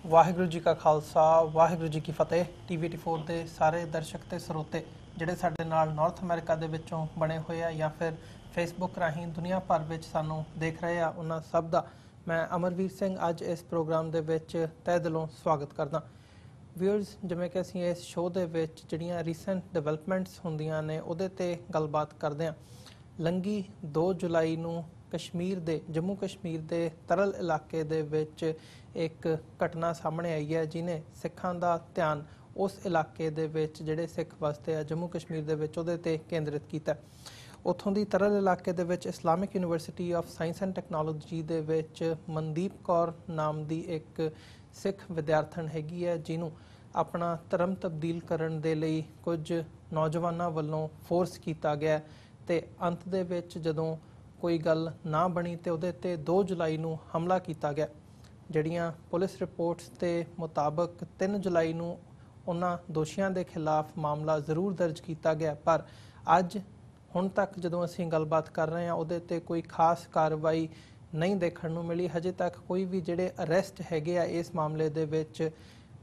ਵਾਹਿਗੁਰੂ ਜੀ ਕਾ ਖਾਲਸਾ ਵਾਹਿਗੁਰੂ ਜੀ ਕੀ ਫਤਿਹ। TV84 ਦੇ ਸਾਰੇ ਦਰਸ਼ਕ ਤੇ ਸਰੋਤੇ ਜਿਹੜੇ ਸਾਡੇ ਨਾਲ ਨਾਰਥ ਅਮਰੀਕਾ ਦੇ ਵਿੱਚੋਂ ਬਣੇ ਹੋਏ ਆ ਜਾਂ ਫਿਰ ਫੇਸਬੁੱਕ ਰਾਹੀਂ ਦੁਨੀਆ ਭਰ ਵਿੱਚ ਸਾਨੂੰ ਦੇਖ ਰਹੇ ਆ, ਉਹਨਾਂ ਸਭ ਦਾ ਮੈਂ ਅਮਰਵੀਰ ਸਿੰਘ ਅੱਜ ਇਸ ਪ੍ਰੋਗਰਾਮ ਦੇ ਵਿੱਚ ਤਹਿ ਦਿਲੋਂ ਸਵਾਗਤ ਕਰਦਾ। ਵਿਊਅਰਸ, ਜਿਵੇਂ ਕਿ ਅਸੀਂ ਇਸ ਸ਼ੋਅ ਦੇ ਵਿੱਚ ਜਿਹੜੀਆਂ ਰੀਸੈਂਟ ਡਿਵੈਲਪਮੈਂਟਸ ਹੁੰਦੀਆਂ ਨੇ ਉਹਦੇ ਤੇ ਗੱਲਬਾਤ ਕਰਦੇ ਹਾਂ। ਲੰਘੀ 2 ਜੁਲਾਈ ਨੂੰ ਕਸ਼ਮੀਰ ਦੇ ਜੰਮੂ ਕਸ਼ਮੀਰ ਦੇ ਤਰਲ ਇਲਾਕੇ ਦੇ ਵਿੱਚ ਇੱਕ ਘਟਨਾ ਸਾਹਮਣੇ ਆਈ ਹੈ ਜਿਹਨੇ ਸਿੱਖਾਂ ਦਾ ਧਿਆਨ ਉਸ ਇਲਾਕੇ ਦੇ ਵਿੱਚ ਜਿਹੜੇ ਸਿੱਖ ਵਸਦੇ ਆ ਜੰਮੂ ਕਸ਼ਮੀਰ ਦੇ ਵਿੱਚ ਉਹਦੇ ਤੇ ਕੇਂਦਰਿਤ ਕੀਤਾ। ਉੱਥੋਂ ਦੀ ਤਰਲ ਇਲਾਕੇ ਦੇ ਵਿੱਚ Islamic university of science and technology ਦੇ ਵਿੱਚ ਮਨਦੀਪ ਕੌਰ ਨਾਮ ਦੀ ਇੱਕ ਸਿੱਖ ਵਿਦਿਆਰਥਣ ਹੈਗੀ ਹੈ ਜਿਹਨੂੰ ਆਪਣਾ ਧਰਮ ਤਬਦੀਲ ਕਰਨ ਦੇ ਲਈ ਕੁਝ ਨੌਜਵਾਨਾਂ ਵੱਲੋਂ ਫੋਰਸ ਕੀਤਾ ਗਿਆ ਤੇ ਅੰਤ ਦੇ ਵਿੱਚ ਜਦੋਂ ਕੋਈ ਗੱਲ ਨਾ ਬਣੀ ਤੇ ਉਹਦੇ ਤੇ 2 ਜੁਲਾਈ ਨੂੰ ਹਮਲਾ ਕੀਤਾ ਗਿਆ। ਜਿਹੜੀਆਂ ਪੁਲਿਸ ਰਿਪੋਰਟਸ ਦੇ ਮੁਤਾਬਕ 3 ਜੁਲਾਈ ਨੂੰ ਉਹਨਾਂ ਦੋਸ਼ੀਆਂ ਦੇ ਖਿਲਾਫ ਮਾਮਲਾ ਜ਼ਰੂਰ ਦਰਜ ਕੀਤਾ ਗਿਆ, ਪਰ ਅੱਜ ਹੁਣ ਤੱਕ ਜਦੋਂ ਅਸੀਂ ਗੱਲਬਾਤ ਕਰ ਰਹੇ ਹਾਂ ਉਹਦੇ ਤੇ ਕੋਈ ਖਾਸ ਕਾਰਵਾਈ ਨਹੀਂ ਦੇਖਣ ਨੂੰ ਮਿਲੀ। ਹਜੇ ਤੱਕ ਕੋਈ ਵੀ ਜਿਹੜੇ ਅਰੈਸਟ ਹੈਗੇ ਆ ਇਸ ਮਾਮਲੇ ਦੇ ਵਿੱਚ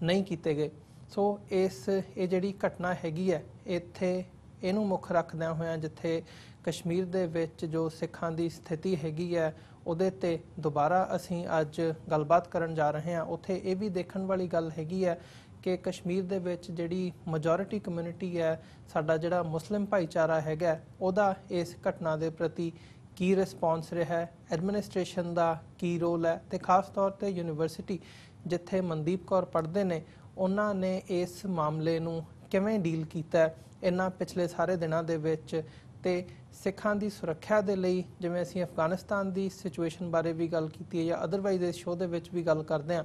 ਨਹੀਂ ਕੀਤੇ ਗਏ। ਸੋ ਇਹ ਜਿਹੜੀ ਘਟਨਾ ਹੈਗੀ ਹੈ ਇੱਥੇ ਇਹਨੂੰ ਮੁੱਖ ਰੱਖਦਿਆਂ ਹੋਇਆਂ ਜਿੱਥੇ ਕਸ਼ਮੀਰ ਦੇ ਵਿੱਚ ਜੋ ਸਿੱਖਾਂ ਦੀ ਸਥਿਤੀ ਹੈਗੀ ਹੈ ਉਹਦੇ ਤੇ ਦੁਬਾਰਾ ਅਸੀਂ ਅੱਜ ਗੱਲਬਾਤ ਕਰਨ ਜਾ ਰਹੇ ਹਾਂ। ਉੱਥੇ ਇਹ ਵੀ ਦੇਖਣ ਵਾਲੀ ਗੱਲ ਹੈਗੀ ਹੈ ਕਿ ਕਸ਼ਮੀਰ ਦੇ ਵਿੱਚ ਜਿਹੜੀ ਮੈਜੋਰਿਟੀ ਕਮਿਊਨਿਟੀ ਹੈ, ਸਾਡਾ ਜਿਹੜਾ ਮੁਸਲਿਮ ਭਾਈਚਾਰਾ ਹੈਗਾ, ਉਹਦਾ ਇਸ ਘਟਨਾ ਦੇ ਪ੍ਰਤੀ ਕੀ ਰਿਸਪੌਂਸ ਰਿਹਾ ਹੈ, ਐਡਮਿਨਿਸਟ੍ਰੇਸ਼ਨ ਦਾ ਕੀ ਰੋਲ ਹੈ ਤੇ ਖਾਸ ਤੌਰ ਤੇ ਯੂਨੀਵਰਸਿਟੀ ਜਿੱਥੇ ਮਨਦੀਪ ਕੌਰ ਪੜ੍ਹਦੇ ਨੇ ਉਹਨਾਂ ਨੇ ਇਸ ਮਾਮਲੇ ਨੂੰ ਕਿਵੇਂ ਡੀਲ ਕੀਤਾ ਇਹਨਾਂ ਪਿਛਲੇ ਸਾਰੇ ਦਿਨਾਂ ਦੇ ਵਿੱਚ। ਤੇ ਸਿੱਖਾਂ ਦੀ ਸੁਰੱਖਿਆ ਦੇ ਲਈ ਜਿਵੇਂ ਅਸੀਂ ਅਫਗਾਨਿਸਤਾਨ ਦੀ ਸਿਚੁਏਸ਼ਨ ਬਾਰੇ ਵੀ ਗੱਲ ਕੀਤੀ ਹੈ ਜਾਂ ਅਦਰਵਾਈਜ਼ ਇਸ ਸ਼ੋਅ ਦੇ ਵਿੱਚ ਵੀ ਗੱਲ ਕਰਦੇ ਹਾਂ,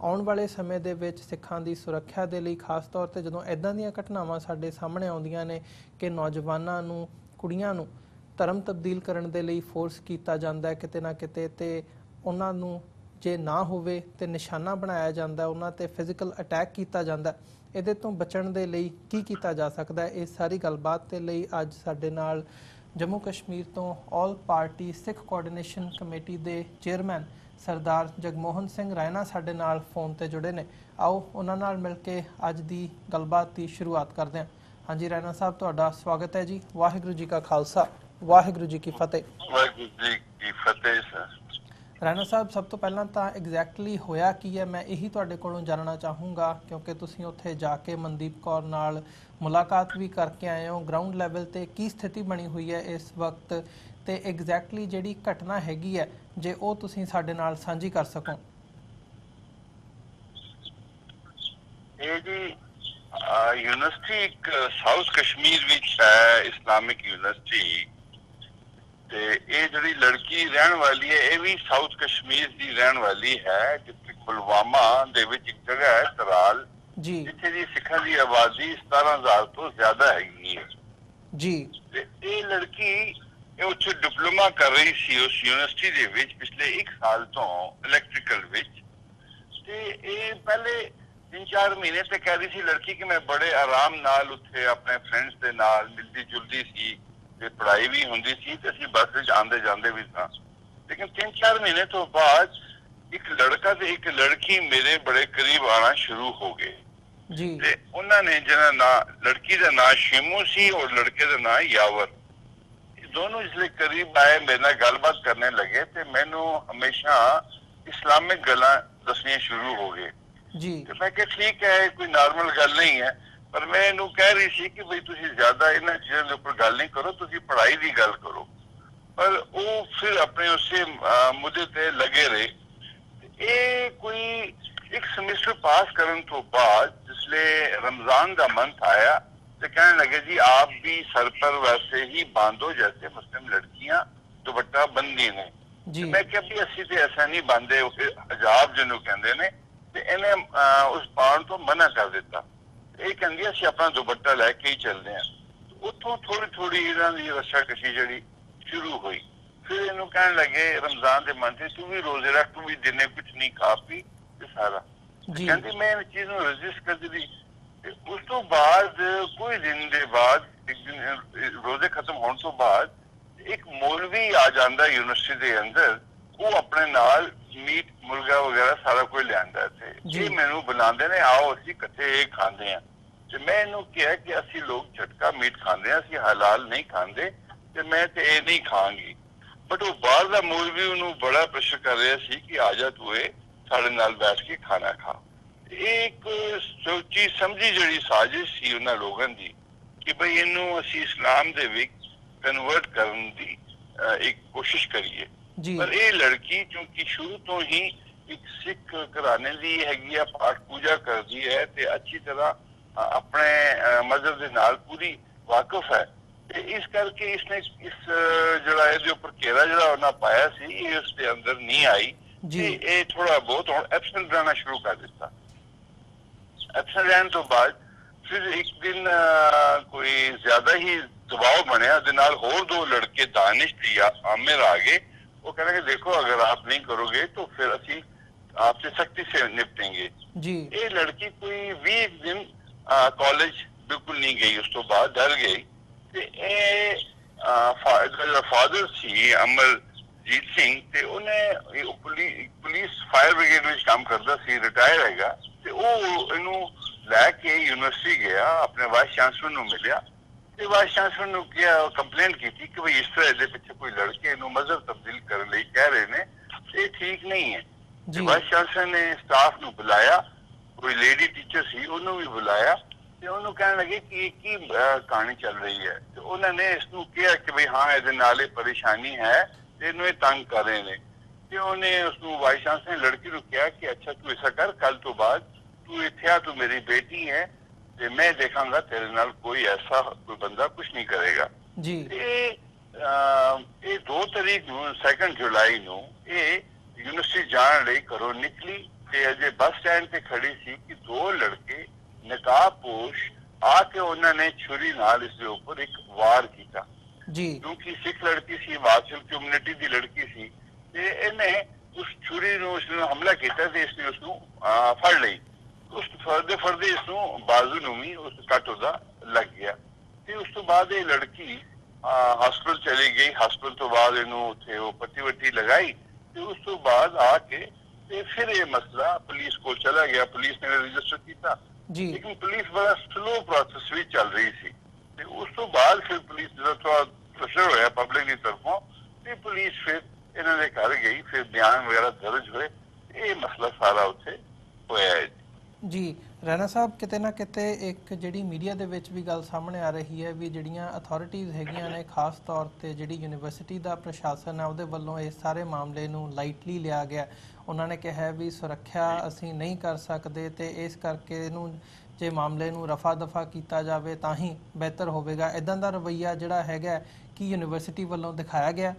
ਆਉਣ ਵਾਲੇ ਸਮੇਂ ਦੇ ਵਿੱਚ ਸਿੱਖਾਂ ਦੀ ਸੁਰੱਖਿਆ ਦੇ ਲਈ ਖਾਸ ਤੌਰ ਤੇ ਜਦੋਂ ਇੱਦਾਂ ਦੀਆਂ ਘਟਨਾਵਾਂ ਸਾਡੇ ਸਾਹਮਣੇ ਆਉਂਦੀਆਂ ਨੇ ਕਿ ਨੌਜਵਾਨਾਂ ਨੂੰ, ਕੁੜੀਆਂ ਨੂੰ ਧਰਮ ਤਬਦੀਲ ਕਰਨ ਦੇ ਲਈ ਫੋਰਸ ਕੀਤਾ ਜਾਂਦਾ ਕਿਤੇ ਨਾ ਕਿਤੇ ਤੇ ਉਹਨਾਂ ਨੂੰ ਜੇ ਨਾ ਹੋਵੇ ਤੇ ਨਿਸ਼ਾਨਾ ਬਣਾਇਆ ਜਾਂਦਾ, ਉਹਨਾਂ ਤੇ ਫਿਜ਼ੀਕਲ ਅਟੈਕ ਕੀਤਾ ਜਾਂਦਾ, ਇਹਦੇ ਤੋਂ ਬਚਣ ਦੇ ਲਈ ਕੀ ਕੀਤਾ ਜਾ ਸਕਦਾ ਹੈ? ਇਸ ਸਾਰੀ ਗੱਲਬਾਤ ਦੇ ਲਈ ਅੱਜ ਸਾਡੇ ਨਾਲ ਜੰਮੂ ਕਸ਼ਮੀਰ ਤੋਂ ਆਲ ਪਾਰਟੀ ਸਿੱਖ ਕੋਆਰਡੀਨੇਸ਼ਨ ਕਮੇਟੀ ਦੇ ਚੇਅਰਮੈਨ ਸਰਦਾਰ ਜਗਮੋਹਨ ਸਿੰਘ ਰਾਇਨਾ ਸਾਡੇ ਨਾਲ ਫੋਨ ਤੇ ਜੁੜੇ ਨੇ। ਆਓ ਉਹਨਾਂ ਨਾਲ ਮਿਲ ਕੇ ਅੱਜ ਦੀ ਗੱਲਬਾਤ ਦੀ ਸ਼ੁਰੂਆਤ ਕਰਦੇ ਹਾਂ। ਹਾਂਜੀ ਰਾਇਨਾ ਸਾਹਿਬ, ਤੁਹਾਡਾ ਸਵਾਗਤ ਹੈ ਜੀ। ਵਾਹਿਗੁਰੂ ਜੀ ਕਾ ਖਾਲਸਾ ਵਾਹਿਗੁਰੂ ਜੀ ਕੀ ਫਤਿਹ। ਵਾਹਿਗੁਰੂ ਜੀ ਕੀ ਫਤਿਹ ਸਰ। ਰਾਇਨਾ ਸਾਹਿਬ, ਸਭ ਤੋਂ ਪਹਿਲਾਂ ਤਾਂ ਐਗਜ਼ੈਕਟਲੀ ਹੋਇਆ ਕੀ ਹੈ ਮੈਂ ਇਹੀ ਤੁਹਾਡੇ ਕੋਲੋਂ ਜਾਣਨਾ ਚਾਹੂੰਗਾ, ਕਿਉਂਕਿ ਤੁਸੀਂ ਉੱਥੇ ਜਾ ਕੇ ਮਨਦੀਪ ਕੌਰ ਨਾਲ ਮੁਲਾਕਾਤ ਵੀ ਕਰਕੇ ਆਏ ਹੋ। ਗਰਾਊਂਡ ਲੈਵਲ ਤੇ ਕੀ ਸਥਿਤੀ ਬਣੀ ਹੋਈ ਹੈ ਇਸ ਵਕਤ ਤੇ ਐਗਜ਼ੈਕਟਲੀ ਜਿਹੜੀ ਘਟਨਾ ਹੈਗੀ ਹੈ ਜੇ ਉਹ ਤੁਸੀਂ ਸਾਡੇ ਨਾਲ ਸਾਂਝੀ ਕਰ ਸਕੋ। ਇਹ ਜੀ ਯੂਨੀਵਰਸਿਟੀ ਇੱਕ ਸਾਊਥ ਕਸ਼ਮੀਰ ਵਿੱਚ ਹੈ, ਇਸਲਾਮਿਕ ਯੂਨੀਵਰਸਿਟੀ, ਤੇ ਇਹ ਜਿਹੜੀ ਲੜਕੀ ਰਹਿਣ ਵਾਲੀ ਹੈ ਇਹ ਵੀ ਸਾਊਥ ਕਸ਼ਮੀਰ ਦੀ ਰਹਿਣ ਵਾਲੀ ਹੈ, ਜਿੱਥੇ ਪੁਲਵਾਮਾ ਦੇ ਵਿੱਚ ਇੱਕ ਜਗ੍ਹਾ ਹੈ ਤਰਾਲ ਜੀ, ਜਿੱਥੇ ਦੀ ਸਿੱਖਾਂ ਦੀ ਆਬਾਦੀ 17,000 ਤੋਂ ਜ਼ਿਆਦਾ ਹੈਗੀ ਹੈ ਜੀ। ਤੇ ਇਹ ਲੜਕੀ ਉੱਥੇ ਡਿਪਲੋਮਾ ਕਰ ਰਹੀ ਸੀ ਉਸ ਯੂਨੀਵਰਸਿਟੀ ਦੇ ਵਿੱਚ ਪਿਛਲੇ 1 ਸਾਲ ਤੋਂ ਇਲੈਕਟ੍ਰੀਕਲ ਵਿੱਚ। ਤੇ ਇਹ ਪਹਿਲੇ 3-4 ਮਹੀਨੇ ਤੇ ਕਹਿ ਰਹੀ ਸੀ ਲੜਕੀ ਕਿ ਮੈਂ ਬੜੇ ਆਰਾਮ ਨਾਲ ਉੱਥੇ ਆਪਣੇ ਫਰੈਂਡਸ ਦੇ ਨਾਲ ਮਿਲਦੀ ਜੁਲਦੀ ਸੀ ਤੇ ਪੜ੍ਹਾਈ ਵੀ ਹੁੰਦੀ ਸੀ ਤੇ ਅਸੀਂ ਬੱਸ ਵਿੱਚ ਆਉਂਦੇ ਜਾਂਦੇ ਵੀ ਸਾਂ। ਲੇਕਿਨ 3-4 ਮਹੀਨੇ ਤੋਂ ਬਾਅਦ ਇੱਕ ਲੜਕਾ ਤੇ ਇੱਕ ਲੜਕੀ ਮੇਰੇ ਬੜੇ ਕਰੀਬ ਆਉਣਾ ਸ਼ੁਰੂ ਹੋ ਗਏ ਜੀ। ਤੇ ਉਹਨਾਂ ਨੇ ਜਿਹਦਾ ਨਾਂ, ਲੜਕੀ ਦਾ ਨਾਂ ਸ਼ਿਮੂ ਸੀ ਔਰ ਲੜਕੇ ਦਾ ਨਾਂ ਯਾਵਰ, दोनों इसलिए करीब आए, मेरे नाल गलबात करने लगे ते मैनू हमेशा इस्लामिक गल्लां दसनियां शुरू हो गए जी। ते मैं कहा ठीक है, कोई नॉर्मल गल नहीं है, पर मैं इनू कह रही सी कि भाई तुसीं ज्यादा इन्हां चीज़ां दे उपर गल नहीं करो, तुसीं पढ़ाई दी गल करो। पर वो फिर अपने उसे मुद्दे ते लगे रहे। ये कोई एक सेमेस्टर पास करन तो बाद जिसले रमजान दा मंथ आया तो कहने लगे जी आप भी सर पर वैसे ही बांधो जैसे मुस्लिम लड़कियां दुपट्टा बंदी ने जी। मैं क्या भी असी तो ऐसा नहीं बांधे, हजाब जिन्हों कहते ने, इन्हें उस पान तो मना कर दिता। ये कहती असी अपना दुपट्टा लैके ही चलते हैं। उतों थोड़ी थोड़ी इन्हों की रस्साकशी जी शुरू हुई। फिर इन्हों कहने लगे रमजान के मंथ तू भी रोजे रख, तू भी दिने कुछ नहीं खा पी सारा। कहती मैं इन चीज को रजिस्ट कर दी। उस तो बाद कोई दिन दे बाद एक दिन रोजे खत्म होने तो बाद एक मौलवी आ जाता यूनिवर्सिटी के अंदर, वो अपने नाल ਮੀਟ ਮੁਰਗਾ ਵਗੈਰਾ ਸਾਰਾ ਕੁਝ ਲਿਆਂਦਾ ਇੱਥੇ। ਇਹ ਮੈਨੂੰ ਬੁਲਾਉਂਦੇ ਨੇ, ਆਓ ਅਸੀਂ ਇਕੱਠੇ ਇਹ ਖਾਂਦੇ ਆ। ਤੇ ਮੈਂ ਇਹਨੂੰ ਕਿਹਾ ਕਿ ਅਸੀਂ ਲੋਕ ਝਟਕਾ ਮੀਟ ਖਾਂਦੇ ਆ, ਅਸੀਂ ਹਲਾਲ ਨਹੀਂ ਖਾਂਦੇ ਤੇ ਮੈਂ ਤੇ ਇਹ ਨਹੀਂ ਖਾਂਗੀ। ਬਟ ਉਹ ਬਾਹਰ ਦਾ ਮੌਲਵੀ ਉਹਨੂੰ ਬੜਾ ਪ੍ਰੈਸ਼ਰ ਕਰ ਰਿਹਾ ਸੀ ਕਿ ਆ ਜਾ ਤੂੰ ਇਹ ਸਾਡੇ ਨਾਲ ਬੈਠ ਕੇ ਖਾਣਾ ਖਾ। ਇਹ ਇੱਕ ਸੋਚੀ ਸਮਝੀ ਜਿਹੜੀ ਸਾਜ਼ਿਸ਼ ਸੀ ਉਹਨਾਂ ਲੋਕਾਂ ਦੀ ਕਿ ਬਈ ਇਹਨੂੰ ਅਸੀਂ ਇਸਲਾਮ ਦੇ ਵਿੱਚ ਕਨਵਰਟ ਕਰਨ ਦੀ ਇੱਕ ਕੋਸ਼ਿਸ਼ ਕਰੀਏ। ਪਰ ਇਹ ਲੜਕੀ ਕਿਉਂਕਿ ਸ਼ੁਰੂ ਤੋਂ ਹੀ ਇੱਕ ਸਿੱਖ ਘਰਾਣੇ ਦੀ ਹੈਗੀ ਆ, ਪਾਠ ਪੂਜਾ ਕਰਦੀ ਹੈ ਤੇ ਅੱਛੀ ਤਰ੍ਹਾਂ ਆਪਣੇ ਮਜ਼ਹਬ ਦੇ ਨਾਲ ਪੂਰੀ ਵਾਕਿਫ ਹੈ ਤੇ ਇਸ ਕਰਕੇ ਇਸਨੇ ਇਸ ਜਿਹੜਾ ਇਹਦੇ ਉੱਪਰ ਘੇਰਾ ਜਿਹੜਾ ਉਹਨਾਂ ਪਾਇਆ ਸੀ ਇਹ ਉਸ ਦੇ ਅੰਦਰ ਨਹੀਂ ਆਈ ਤੇ ਇਹ ਥੋੜਾ ਬਹੁਤ ਹੁਣ ਐਬਸੈਂਟ ਰਹਿਣਾ ਸ਼ੁਰੂ ਕਰ ਦਿੱਤਾ। ਐਬਸੈਂਟ ਰਹਿਣ ਤੋਂ ਬਾਅਦ ਫਿਰ ਇੱਕ ਦਿਨ ਕੋਈ ਜ਼ਿਆਦਾ ਹੀ ਦਬਾਅ ਬਣਿਆ, ਉਹਦੇ ਨਾਲ ਹੋਰ 2 ਲੜਕੇ दानिश ਤੇ आमिर आ गए। वो कह रहे हैं देखो अगर आप नहीं करोगे तो फिर ਅਸੀਂ आपसे सख्ती से निपटेंगे। ये लड़की कोई 20 दिन कॉलेज बिल्कुल नहीं गई, उस तो बाद डर गई ਤੇ ਇਹ ਫਾਦਰ ਸੀ ਅਮਰਜੀਤ ਸਿੰਘ ਤੇ ਉਹਨੇ ਪੁਲਿਸ ਫਾਇਰ ਬ੍ਰਿਗੇਡ ਵਿੱਚ ਕੰਮ ਕਰਦਾ ਸੀ, ਰਿਟਾਇਰ ਹੈਗਾ ਤੇ ਉਹ ਇਹਨੂੰ ਲੈ ਕੇ ਯੂਨੀਵਰਸਿਟੀ ਗਿਆ, ਆਪਣੇ ਵਾਈਸ ਚਾਂਸਲਰ ਨੂੰ ਮਿਲਿਆ ਤੇ ਵਾਈਸ ਚਾਂਸਲਰ ਨੂੰ ਕਿਹਾ, ਕੰਪਲੇਂਟ ਕੀਤੀ ਕਿ ਬਈ ਇਸ ਤਰ੍ਹਾਂ ਇਹਦੇ ਪਿੱਛੇ ਕੋਈ ਲੜਕੇ ਇਹਨੂੰ ਮਜ਼ਹਬ ਤਬਦੀਲ ਕਰਨ ਲਈ ਕਹਿ ਰਹੇ ਨੇ, ਇਹ ਠੀਕ ਨਹੀਂ ਹੈ। ਵਾਈਸ ਚਾਂਸਲਰ ਨੇ ਸਟਾਫ ਨੂੰ ਬੁਲਾਇਆ, ਕੋਈ ਲੇਡੀ ਟੀਚਰ ਸੀ ਉਹਨੂੰ ਵੀ ਬੁਲਾਇਆ ਤੇ ਉਹਨੂੰ ਕਹਿਣ ਲੱਗੇ ਕਿ ਕੀ ਕਹਾਣੀ ਚੱਲ ਰਹੀ ਹੈ ਤੇ ਉਹਨਾਂ ਨੇ ਇਸ ਨੂੰ ਕਿਹਾ ਕਿ ਬਈ ਹਾਂ ਇਹਦੇ ਨਾਲ ਇਹ ਪਰੇਸ਼ਾਨੀ ਹੈ ਤੇ ਇਹਨੂੰ ਇਹ ਤੰਗ ਕਰ ਰਹੇ ਨੇ ਤੇ ਉਹਨੇ ਉਸਨੂੰ ਵਾਈਸ ਚਾਂਸਲਰ ਨੇ ਲੜਕੀ ਨੂੰ ਕਿਹਾ ਕਿ ਅੱਛਾ ਤੂੰ ऐसा कर, कल तो बाद तू ਇੱਥੇ ਆ, ਤੂੰ ਮੇਰੀ ਬੇਟੀ ਹੈ ਤੇ ਮੈਂ ਦੇਖਾਂਗਾ ਤੇਰੇ ਨਾਲ ਕੋਈ ਐਸਾ ਕੋਈ ਬੰਦਾ ਕੁਝ ਨਹੀਂ ਕਰੇਗਾ। ਇਹ 2 ਤਾਰੀਖ ਨੂੰ 2 ਜੁਲਾਈ ਨੂੰ ਇਹ ਯੂਨੀਵਰਸਿਟੀ ਜਾਣ ਲਈ ਘਰੋਂ ਨਿਕਲੀ ਤੇ ਅਜੇ ਬੱਸ ਸਟੈਂਡ ਤੇ ਖੜੀ ਸੀ ਕਿ 2 ਲੜਕੇ ਨਕਾਬਪੋਸ਼ ਆ ਕੇ ਉਹਨਾਂ ਨੇ ਛੁਰੀ ਨਾਲ ਇਸ ਦੇ ਉੱਪਰ ਇੱਕ ਵਾਰ ਕੀਤਾ ਕਿਉਂਕਿ ਸਿੱਖ ਲੜਕੀ ਸੀ, ਵਾਸਿਲ ਕਮਿਊਨਿਟੀ ਦੀ ਲੜਕੀ ਸੀ ਤੇ ਇਹਨੇ ਉਸ ਛੁਰੀ ਨੂੰ ਉਸਨੂੰ ਹਮਲਾ ਕੀਤਾ ਤੇ ਇਸਨੇ ਉਸਨੂੰ ਫੜ ਲਈ। ਉਸ ਫੜਦੇ ਇਸਨੂੰ ਬਾਜ਼ੂ ਨੂੰ ਵੀ ਉਸ ਕੱਟ ਉਹਦਾ ਲੱਗ ਗਿਆ ਤੇ ਉਸ ਤੋਂ ਬਾਅਦ ਇਹ ਲੜਕੀ ਹਸਪਤਾਲ ਚਲੀ ਗਈ। ਹਸਪਤਾਲ ਤੋਂ ਬਾਅਦ ਇਹਨੂੰ ਉੱਥੇ ਉਹ ਪੱਟੀ ਵੱਟੀ ਲਗਾਈ ਤੇ ਉਸ ਤੋਂ ਬਾਅਦ ਆ ਕੇ ਤੇ ਫਿਰ ਇਹ ਮਸਲਾ ਪੁਲਿਸ ਕੋਲ ਚਲਾ ਗਿਆ। ਪੁਲਿਸ ਨੇ ਰਜਿਸਟਰ ਕੀਤਾ लेकिन पुलिस बड़ा स्लो प्रोसेस भी चल रही थी ਤੇ ਉਸ ਤੋਂ ਬਾਅਦ ਫਿਰ ਪੁਲਿਸ ਜਦੋਂ ਥੋੜਾ ਪ੍ਰੈਸ਼ਰ ਹੋਇਆ ਪਬਲਿਕ ਦੀ ਤਰਫੋਂ ਤੇ ਪੁਲਿਸ ਫਿਰ ਇਹਨਾਂ ਦੇ ਘਰ ਗਈ, ਫਿਰ ਬਿਆਨ ਵਗੈਰਾ ਦਰਜ ਹੋਏ, ਇਹ ਮਸਲਾ ਸਾਰਾ ਉੱਥੇ ਹੋਇਆ ਹੈ। ਜੀ ਰਾਣਾ ਸਾਹਿਬ, ਕਿਤੇ ਨਾ ਕਿਤੇ ਇੱਕ ਜਿਹੜੀ ਮੀਡੀਆ ਦੇ ਵਿੱਚ ਵੀ ਗੱਲ ਸਾਹਮਣੇ ਆ ਰਹੀ ਹੈ ਵੀ ਜਿਹੜੀਆਂ ਅਥਾਰਟੀਜ਼ ਹੈਗੀਆਂ ਨੇ, ਖਾਸ ਤੌਰ ਤੇ ਜਿਹੜੀ ਯੂਨੀਵਰਸਿਟੀ ਦਾ ਪ੍ਰਸ਼ਾਸਨ ਹੈ ਉਹਦੇ ਵੱਲੋਂ ਇਸ ਸਾਰੇ ਮਾਮਲੇ ਨੂੰ ਲਾਈਟਲੀ ਲਿਆ ਗਿਆ। ਉਹਨਾਂ ਨੇ ਕਿਹਾ ਵੀ ਸੁਰੱਖਿਆ ਅਸੀਂ ਨਹੀਂ ਕਰ ਸਕਦੇ ਤੇ ਇਸ ਕਰਕੇ ਇਹਨੂੰ ਜੇ ਮਾਮਲੇ ਨੂੰ ਰਫਾ ਦਫਾ ਕੀਤਾ ਜਾਵੇ ਤਾਂ ਹੀ ਬਿਹਤਰ ਹੋਵੇਗਾ। ਇਦਾਂ ਦਾ ਰਵੱਈਆ ਜਿਹੜਾ ਹੈਗਾ ਕਿ ਯੂਨੀਵਰਸਿਟੀ ਵੱਲੋਂ ਦਿਖਾਇਆ ਗਿਆ।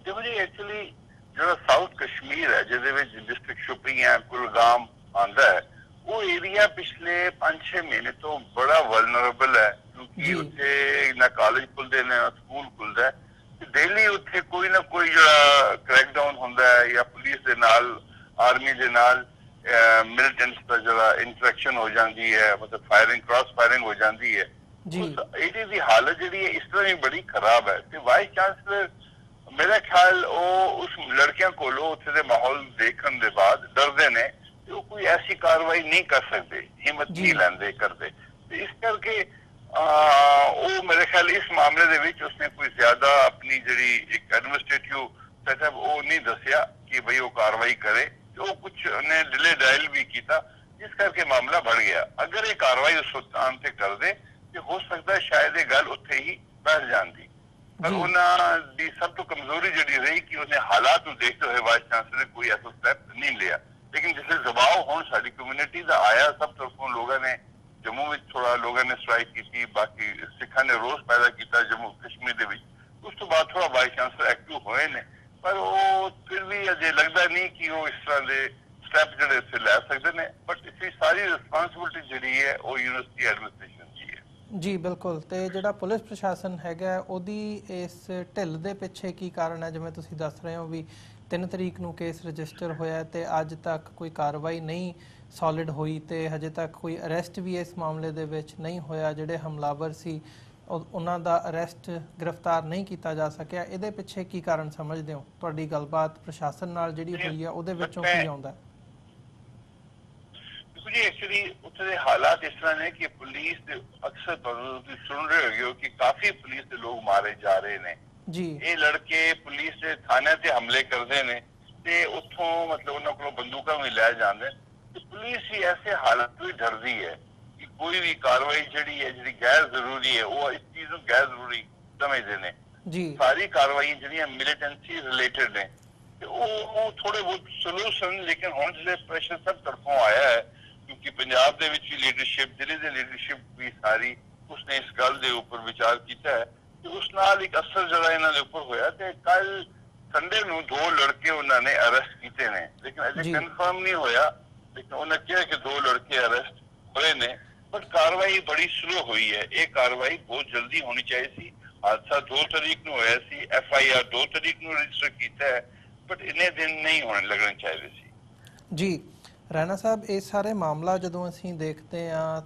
ਦੇਖੋ ਜੀ, ਐਕਚੁਅਲੀ ਜਿਹੜਾ ਸਾਊਥ ਕਸ਼ਮੀਰ ਹੈ ਜਿਹਦੇ ਵਿੱਚ ਡਿਸਟ੍ਰਿਕਟ ਸ਼ੁਪੀਆਂ ਕੁਲਗਾਮ ਆਉਂਦਾ ਹੈ, ਉਹ ਏਰੀਆ ਪਿਛਲੇ 5-6 ਮਹੀਨੇ ਤੋਂ ਬੜਾ ਵਲਨਰੇਬਲ ਹੈ ਕਿਉਂਕਿ ਉੱਥੇ ਨਾ ਕਾਲਜ ਖੁੱਲਦੇ ਨੇ ਨਾ ਸਕੂਲ ਖੁੱਲਦਾ ਹੈ। ਡੇਲੀ ਉੱਥੇ ਕੋਈ ਨਾ ਕੋਈ ਜਿਹੜਾ ਕ੍ਰੈਕਡਾਊਨ ਹੁੰਦਾ ਹੈ ਜਾਂ ਪੁਲਿਸ ਦੇ ਨਾਲ, ਆਰਮੀ ਦੇ ਨਾਲ ਮਿਲੀਟੈਂਟਸ ਦਾ ਜਿਹੜਾ ਇੰਟਰੈਕਸ਼ਨ ਹੋ ਜਾਂਦੀ ਹੈ, ਮਤਲਬ ਫਾਇਰਿੰਗ, ਕ੍ਰਾਸ ਫਾਇਰਿੰਗ ਹੋ ਜਾਂਦੀ ਹੈ। ਇਹਦੀ ਦੀ ਹਾਲਤ ਜਿਹੜੀ ਹੈ ਇਸ ਤਰ੍ਹਾਂ ਹੀ ਬੜੀ ਖਰਾਬ ਹੈ ਤੇ ਵਾਈਸ ਚਾਂਸਲਰ ਮੇਰਾ ਖਿਆਲ ਉਹ ਉਸ ਲੜਕਿਆਂ ਕੋਲੋਂ ਉੱਥੇ ਦੇ ਮਾਹੌਲ ਦੇਖਣ ਦੇ ਬਾਅਦ ਡਰਦੇ ਨੇ ਤੇ ਉਹ ਕੋਈ ਐਸੀ ਕਾਰਵਾਈ ਨਹੀਂ ਕਰ ਸਕਦੇ, ਹਿੰਮਤ ਨਹੀਂ ਲੈਂਦੇ ਕਰਦੇ ਤੇ ਇਸ ਕਰਕੇ ਉਹ ਮੇਰੇ ਖਿਆਲ ਇਸ ਮਾਮਲੇ ਦੇ ਵਿੱਚ ਉਸਨੇ ਕੋਈ ਜ਼ਿਆਦਾ ਆਪਣੀ ਜਿਹੜੀ ਇੱਕ ਐਡਮਿਨਿਸਟ੍ਰੇਟਿਵ ਸੈਟਅਪ ਉਹ ਨਹੀਂ ਦੱਸਿਆ ਕਿ ਬਈ ਉਹ ਕਾਰਵਾਈ ਕਰੇ ਤੇ ਉਹ ਕੁਝ ਉਹਨੇ ਡਿਲੇ ਡਾਇਲ ਵੀ ਕੀਤਾ ਜਿਸ ਕਰਕੇ ਮਾਮਲਾ बढ़ ਗਿਆ। ਅਗਰ ਇਹ ਕਾਰਵਾਈ ਉਸ ਸੁਲਤਾਨ ਤੇ ਕਰਦੇ ਤੇ ਹੋ ਸਕਦਾ ਸ਼ਾਇਦ ਇਹ ਗੱਲ ਉੱਥੇ ਹੀ ਬੈਠ ਜਾਂਦੀ। ਪਰ ਉਹਨਾਂ ਦੀ ਸਭ ਤੋਂ ਕਮਜ਼ੋਰੀ ਜਿਹੜੀ ਰਹੀ ਕਿ ਉਹਨੇ ਹਾਲਾਤ ਨੂੰ ਦੇਖਦੇ ਹੋਏ ਵਾਈਸ ਚਾਂਸਲਰ ਨੇ ਕੋਈ ਐਸਾ ਸਟੈਪ ਨਹੀਂ ਲਿਆ। ਲੇਕਿਨ ਜਿਸ ਦਬਾਅ ਹੁਣ ਸਾਡੀ ਕਮਿਊਨਿਟੀ ਦਾ ਆਇਆ, ਸਭ ਤਰਫੋਂ ਲੋਕਾਂ ਨੇ, ਜੰਮੂ ਵਿੱਚ ਥੋੜਾ ਲੋਕਾਂ ਨੇ ਸਟ੍ਰਾਈਕ ਕੀਤੀ, ਬਾਕੀ ਸਿੱਖਾਂ ਨੇ ਰੋਸ ਪੈਦਾ ਕੀਤਾ ਜੰਮੂ ਕਸ਼ਮੀਰ ਦੇ ਵਿੱਚ, ਉਸ ਤੋਂ ਬਾਅਦ ਥੋੜਾ ਵਾਈਸ ਚਾਂਸਲਰ ਐਕਟਿਵ ਹੋਏ ਨੇ ਪਰ ਉਹ ਫਿਰ ਵੀ ਅਜੇ ਲੱਗਦਾ ਨਹੀਂ ਕਿ ਉਹ ਇਸ ਤਰ੍ਹਾਂ ਦੇ ਸਟੈਪ ਜਿਹੜੇ ਉੱਥੇ ਲੈ ਸਕਦੇ ਨੇ। ਬਟ ਇਸ ਦੀ ਸਾਰੀ ਰਿਸਪਾਂਸਿਬਿਲਿਟੀ ਜਿਹੜੀ ਹੈ ਉਹ ਯੂਨੀਵਰਸਿਟੀ ਐਡਮਿਨਿਸਟ੍ਰੇਸ਼ਨ ਦੀ ਹੈ। ਜੀ ਬਿਲਕੁਲ। ਤੇ ਜਿਹੜਾ ਪੁਲਿਸ ਪ੍ਰਸ਼ਾਸਨ ਹੈਗਾ ਉਹਦੀ ਇਸ ਢਿੱਲ ਦੇ ਪਿੱਛੇ ਕੀ ਕਾਰਨ ਹੈ? ਜਿਵੇਂ ਤੁਸੀਂ ਦੱਸ ਰਹੇ ਹੋ ਵੀ 3 ਤਰੀਕ ਨੂੰ ਕੇਸ ਰਜਿਸਟਰ ਹੋਇਆ ਤੇ ਅੱਜ ਤੱਕ ਕੋਈ ਕਾਰਵਾਈ ਨਹੀਂ ਸੋਲਿਡ ਹੋਈ ਤੇ ਹਜੇ ਤੱਕ ਕੋਈ ਅਰੈਸਟ ਵੀ ਇਸ ਮਾਮਲੇ ਦੇ ਵਿੱਚ ਨਹੀਂ ਹੋਇਆ। ਜਿਹੜੇ ਹਮਲਾਵਰ ਸੀ ਉਹਨਾਂ ਦਾ ਅਰੈਸਟ ਗ੍ਰਿਫਤਾਰ ਨਹੀਂ ਕੀਤਾ ਜਾ ਸਕਿਆ, ਇਹਦੇ ਪਿੱਛੇ ਕੀ ਕਾਰਨ ਸਮਝਦੇ ਹੋ? ਤੁਹਾਡੀ ਗੱਲਬਾਤ ਪ੍ਰਸ਼ਾਸਨ ਨਾਲ ਜਿਹੜੀ ਹੋਈ ਹੈ ਉਹਦੇ ਵਿੱਚੋਂ ਕੀ ਆਉਂਦਾ? ਜੀ ਐਕਚੁਅਲੀ ਉੱਥੇ ਦੇ ਹਾਲਾਤ ਇਸ ਤਰ੍ਹਾਂ ਨੇ ਕਿ ਪੁਲਿਸ ਦੇ ਅਕਸਰ ਤੁਸੀਂ ਸੁਣ ਰਹੇ ਹੋ ਕਿ ਕਾਫੀ ਪੁਲਿਸ ਦੇ ਲੋਕ ਮਾਰੇ ਜਾ ਰਹੇ ਨੇ ਜੀ। ਇਹ ਲੜਕੇ ਪੁਲਿਸ ਦੇ ਥਾਣੇ ਤੇ ਹਮਲੇ ਕਰਦੇ ਨੇ ਤੇ ਉੱਥੋਂ ਮਤਲਬ ਉਹਨਾਂ ਕੋਲੋਂ ਬੰਦੂਕਾਂ ਵੀ ਲੈ ਜਾਂਦੇ ਤੇ ਪੁਲਿਸ ਹੀ ਐਸੇ ਹਾਲਾਤ ਵਿੱਚ ਡਰਦੀ ਹੈ ਕਿ ਕੋਈ ਵੀ ਕਾਰਵਾਈ ਜਿਹੜੀ ਗੈਰ ਜ਼ਰੂਰੀ ਹੈ ਉਹ ਇਸ ਚੀਜ਼ ਨੂੰ ਗੈਰ ਜ਼ਰੂਰੀ ਸਮਝਦੇ ਨੇ ਜੀ। ਸਾਰੀ ਕਾਰਵਾਈ ਜਿਹੜੀਆਂ ਮਿਲੀਟੈਂਸੀ ਰਿਲੇਟਡ ਨੇ ਤੇ ਉਹ ਥੋੜੇ ਬਹੁਤ ਸੋਲੂਸ਼ਨ, ਲੇਕਿਨ ਹੁਣ ਜਿਹੜੇ ਪ੍ਰੈਸ਼ਰ ਸਭ ਤਰਫੋਂ ਆਇਆ ਹੈ ਕਿਉਂਕਿ ਪੰਜਾਬ ਦੇ ਵਿੱਚ ਵੀ ਲੀਡਰਸ਼ਿਪ, ਜ਼ਿਲ੍ਹੇ ਦੀ ਲੀਡਰਸ਼ਿਪ ਵੀ ਸਾਰੀ ਉਸਨੇ ਇਸ ਗੱਲ ਦੇ ਉੱਪਰ ਵਿਚਾਰ ਕੀਤਾ ਹੈ ਤੇ ਉਸ ਨਾਲ ਇੱਕ ਅਸਰ ਜਿਹੜਾ ਇਹਨਾਂ ਦੇ ਉੱਪਰ ਹੋਇਆ ਤੇ ਕੱਲ ਸੰਡੇ ਨੂੰ 2 ਲੜਕੇ ਉਹਨਾਂ ਨੇ ਅਰੈਸਟ ਕੀਤੇ ਨੇ, ਲੇਕਿਨ ਅਜੇ ਕਨਫਰਮ ਨਹੀਂ ਹੋਇਆ, ਲੇਕਿਨ ਉਹਨਾਂ ਕਿਹਾ ਕਿ 2 ਲੜਕੇ ਅਰੈਸਟ ਹੋਏ ਨੇ। ਬਟ ਕਾਰਵਾਈ ਬੜੀ ਸਲੋ ਹੋਈ ਹੈ। ਇਹ ਕਾਰਵਾਈ ਬਹੁਤ ਜਲਦੀ ਹੋਣੀ ਚਾਹੀਦੀ ਸੀ। ਹਾਦਸਾ 2 ਤਾਰੀਖ ਨੂੰ ਹੋਇਆ ਸੀ, FIR 2 ਤਾਰੀਖ ਨੂੰ ਰਜਿਸਟਰ ਕੀਤਾ ਹੈ, ਬਟ ਇੰਨੇ ਦਿਨ ਨਹੀਂ ਹੋਣੇ ਲੱਗਣੇ ਚਾਹੀਦੇ ਸੀ ਜੀ। ਰਾਣਾ ਸਾਹਿਬ, ਇਹ ਸਾਰੇ ਮਾਮਲਾ ਜਦੋਂ ਅਸੀਂ ਦੇਖਦੇ ਹਾਂ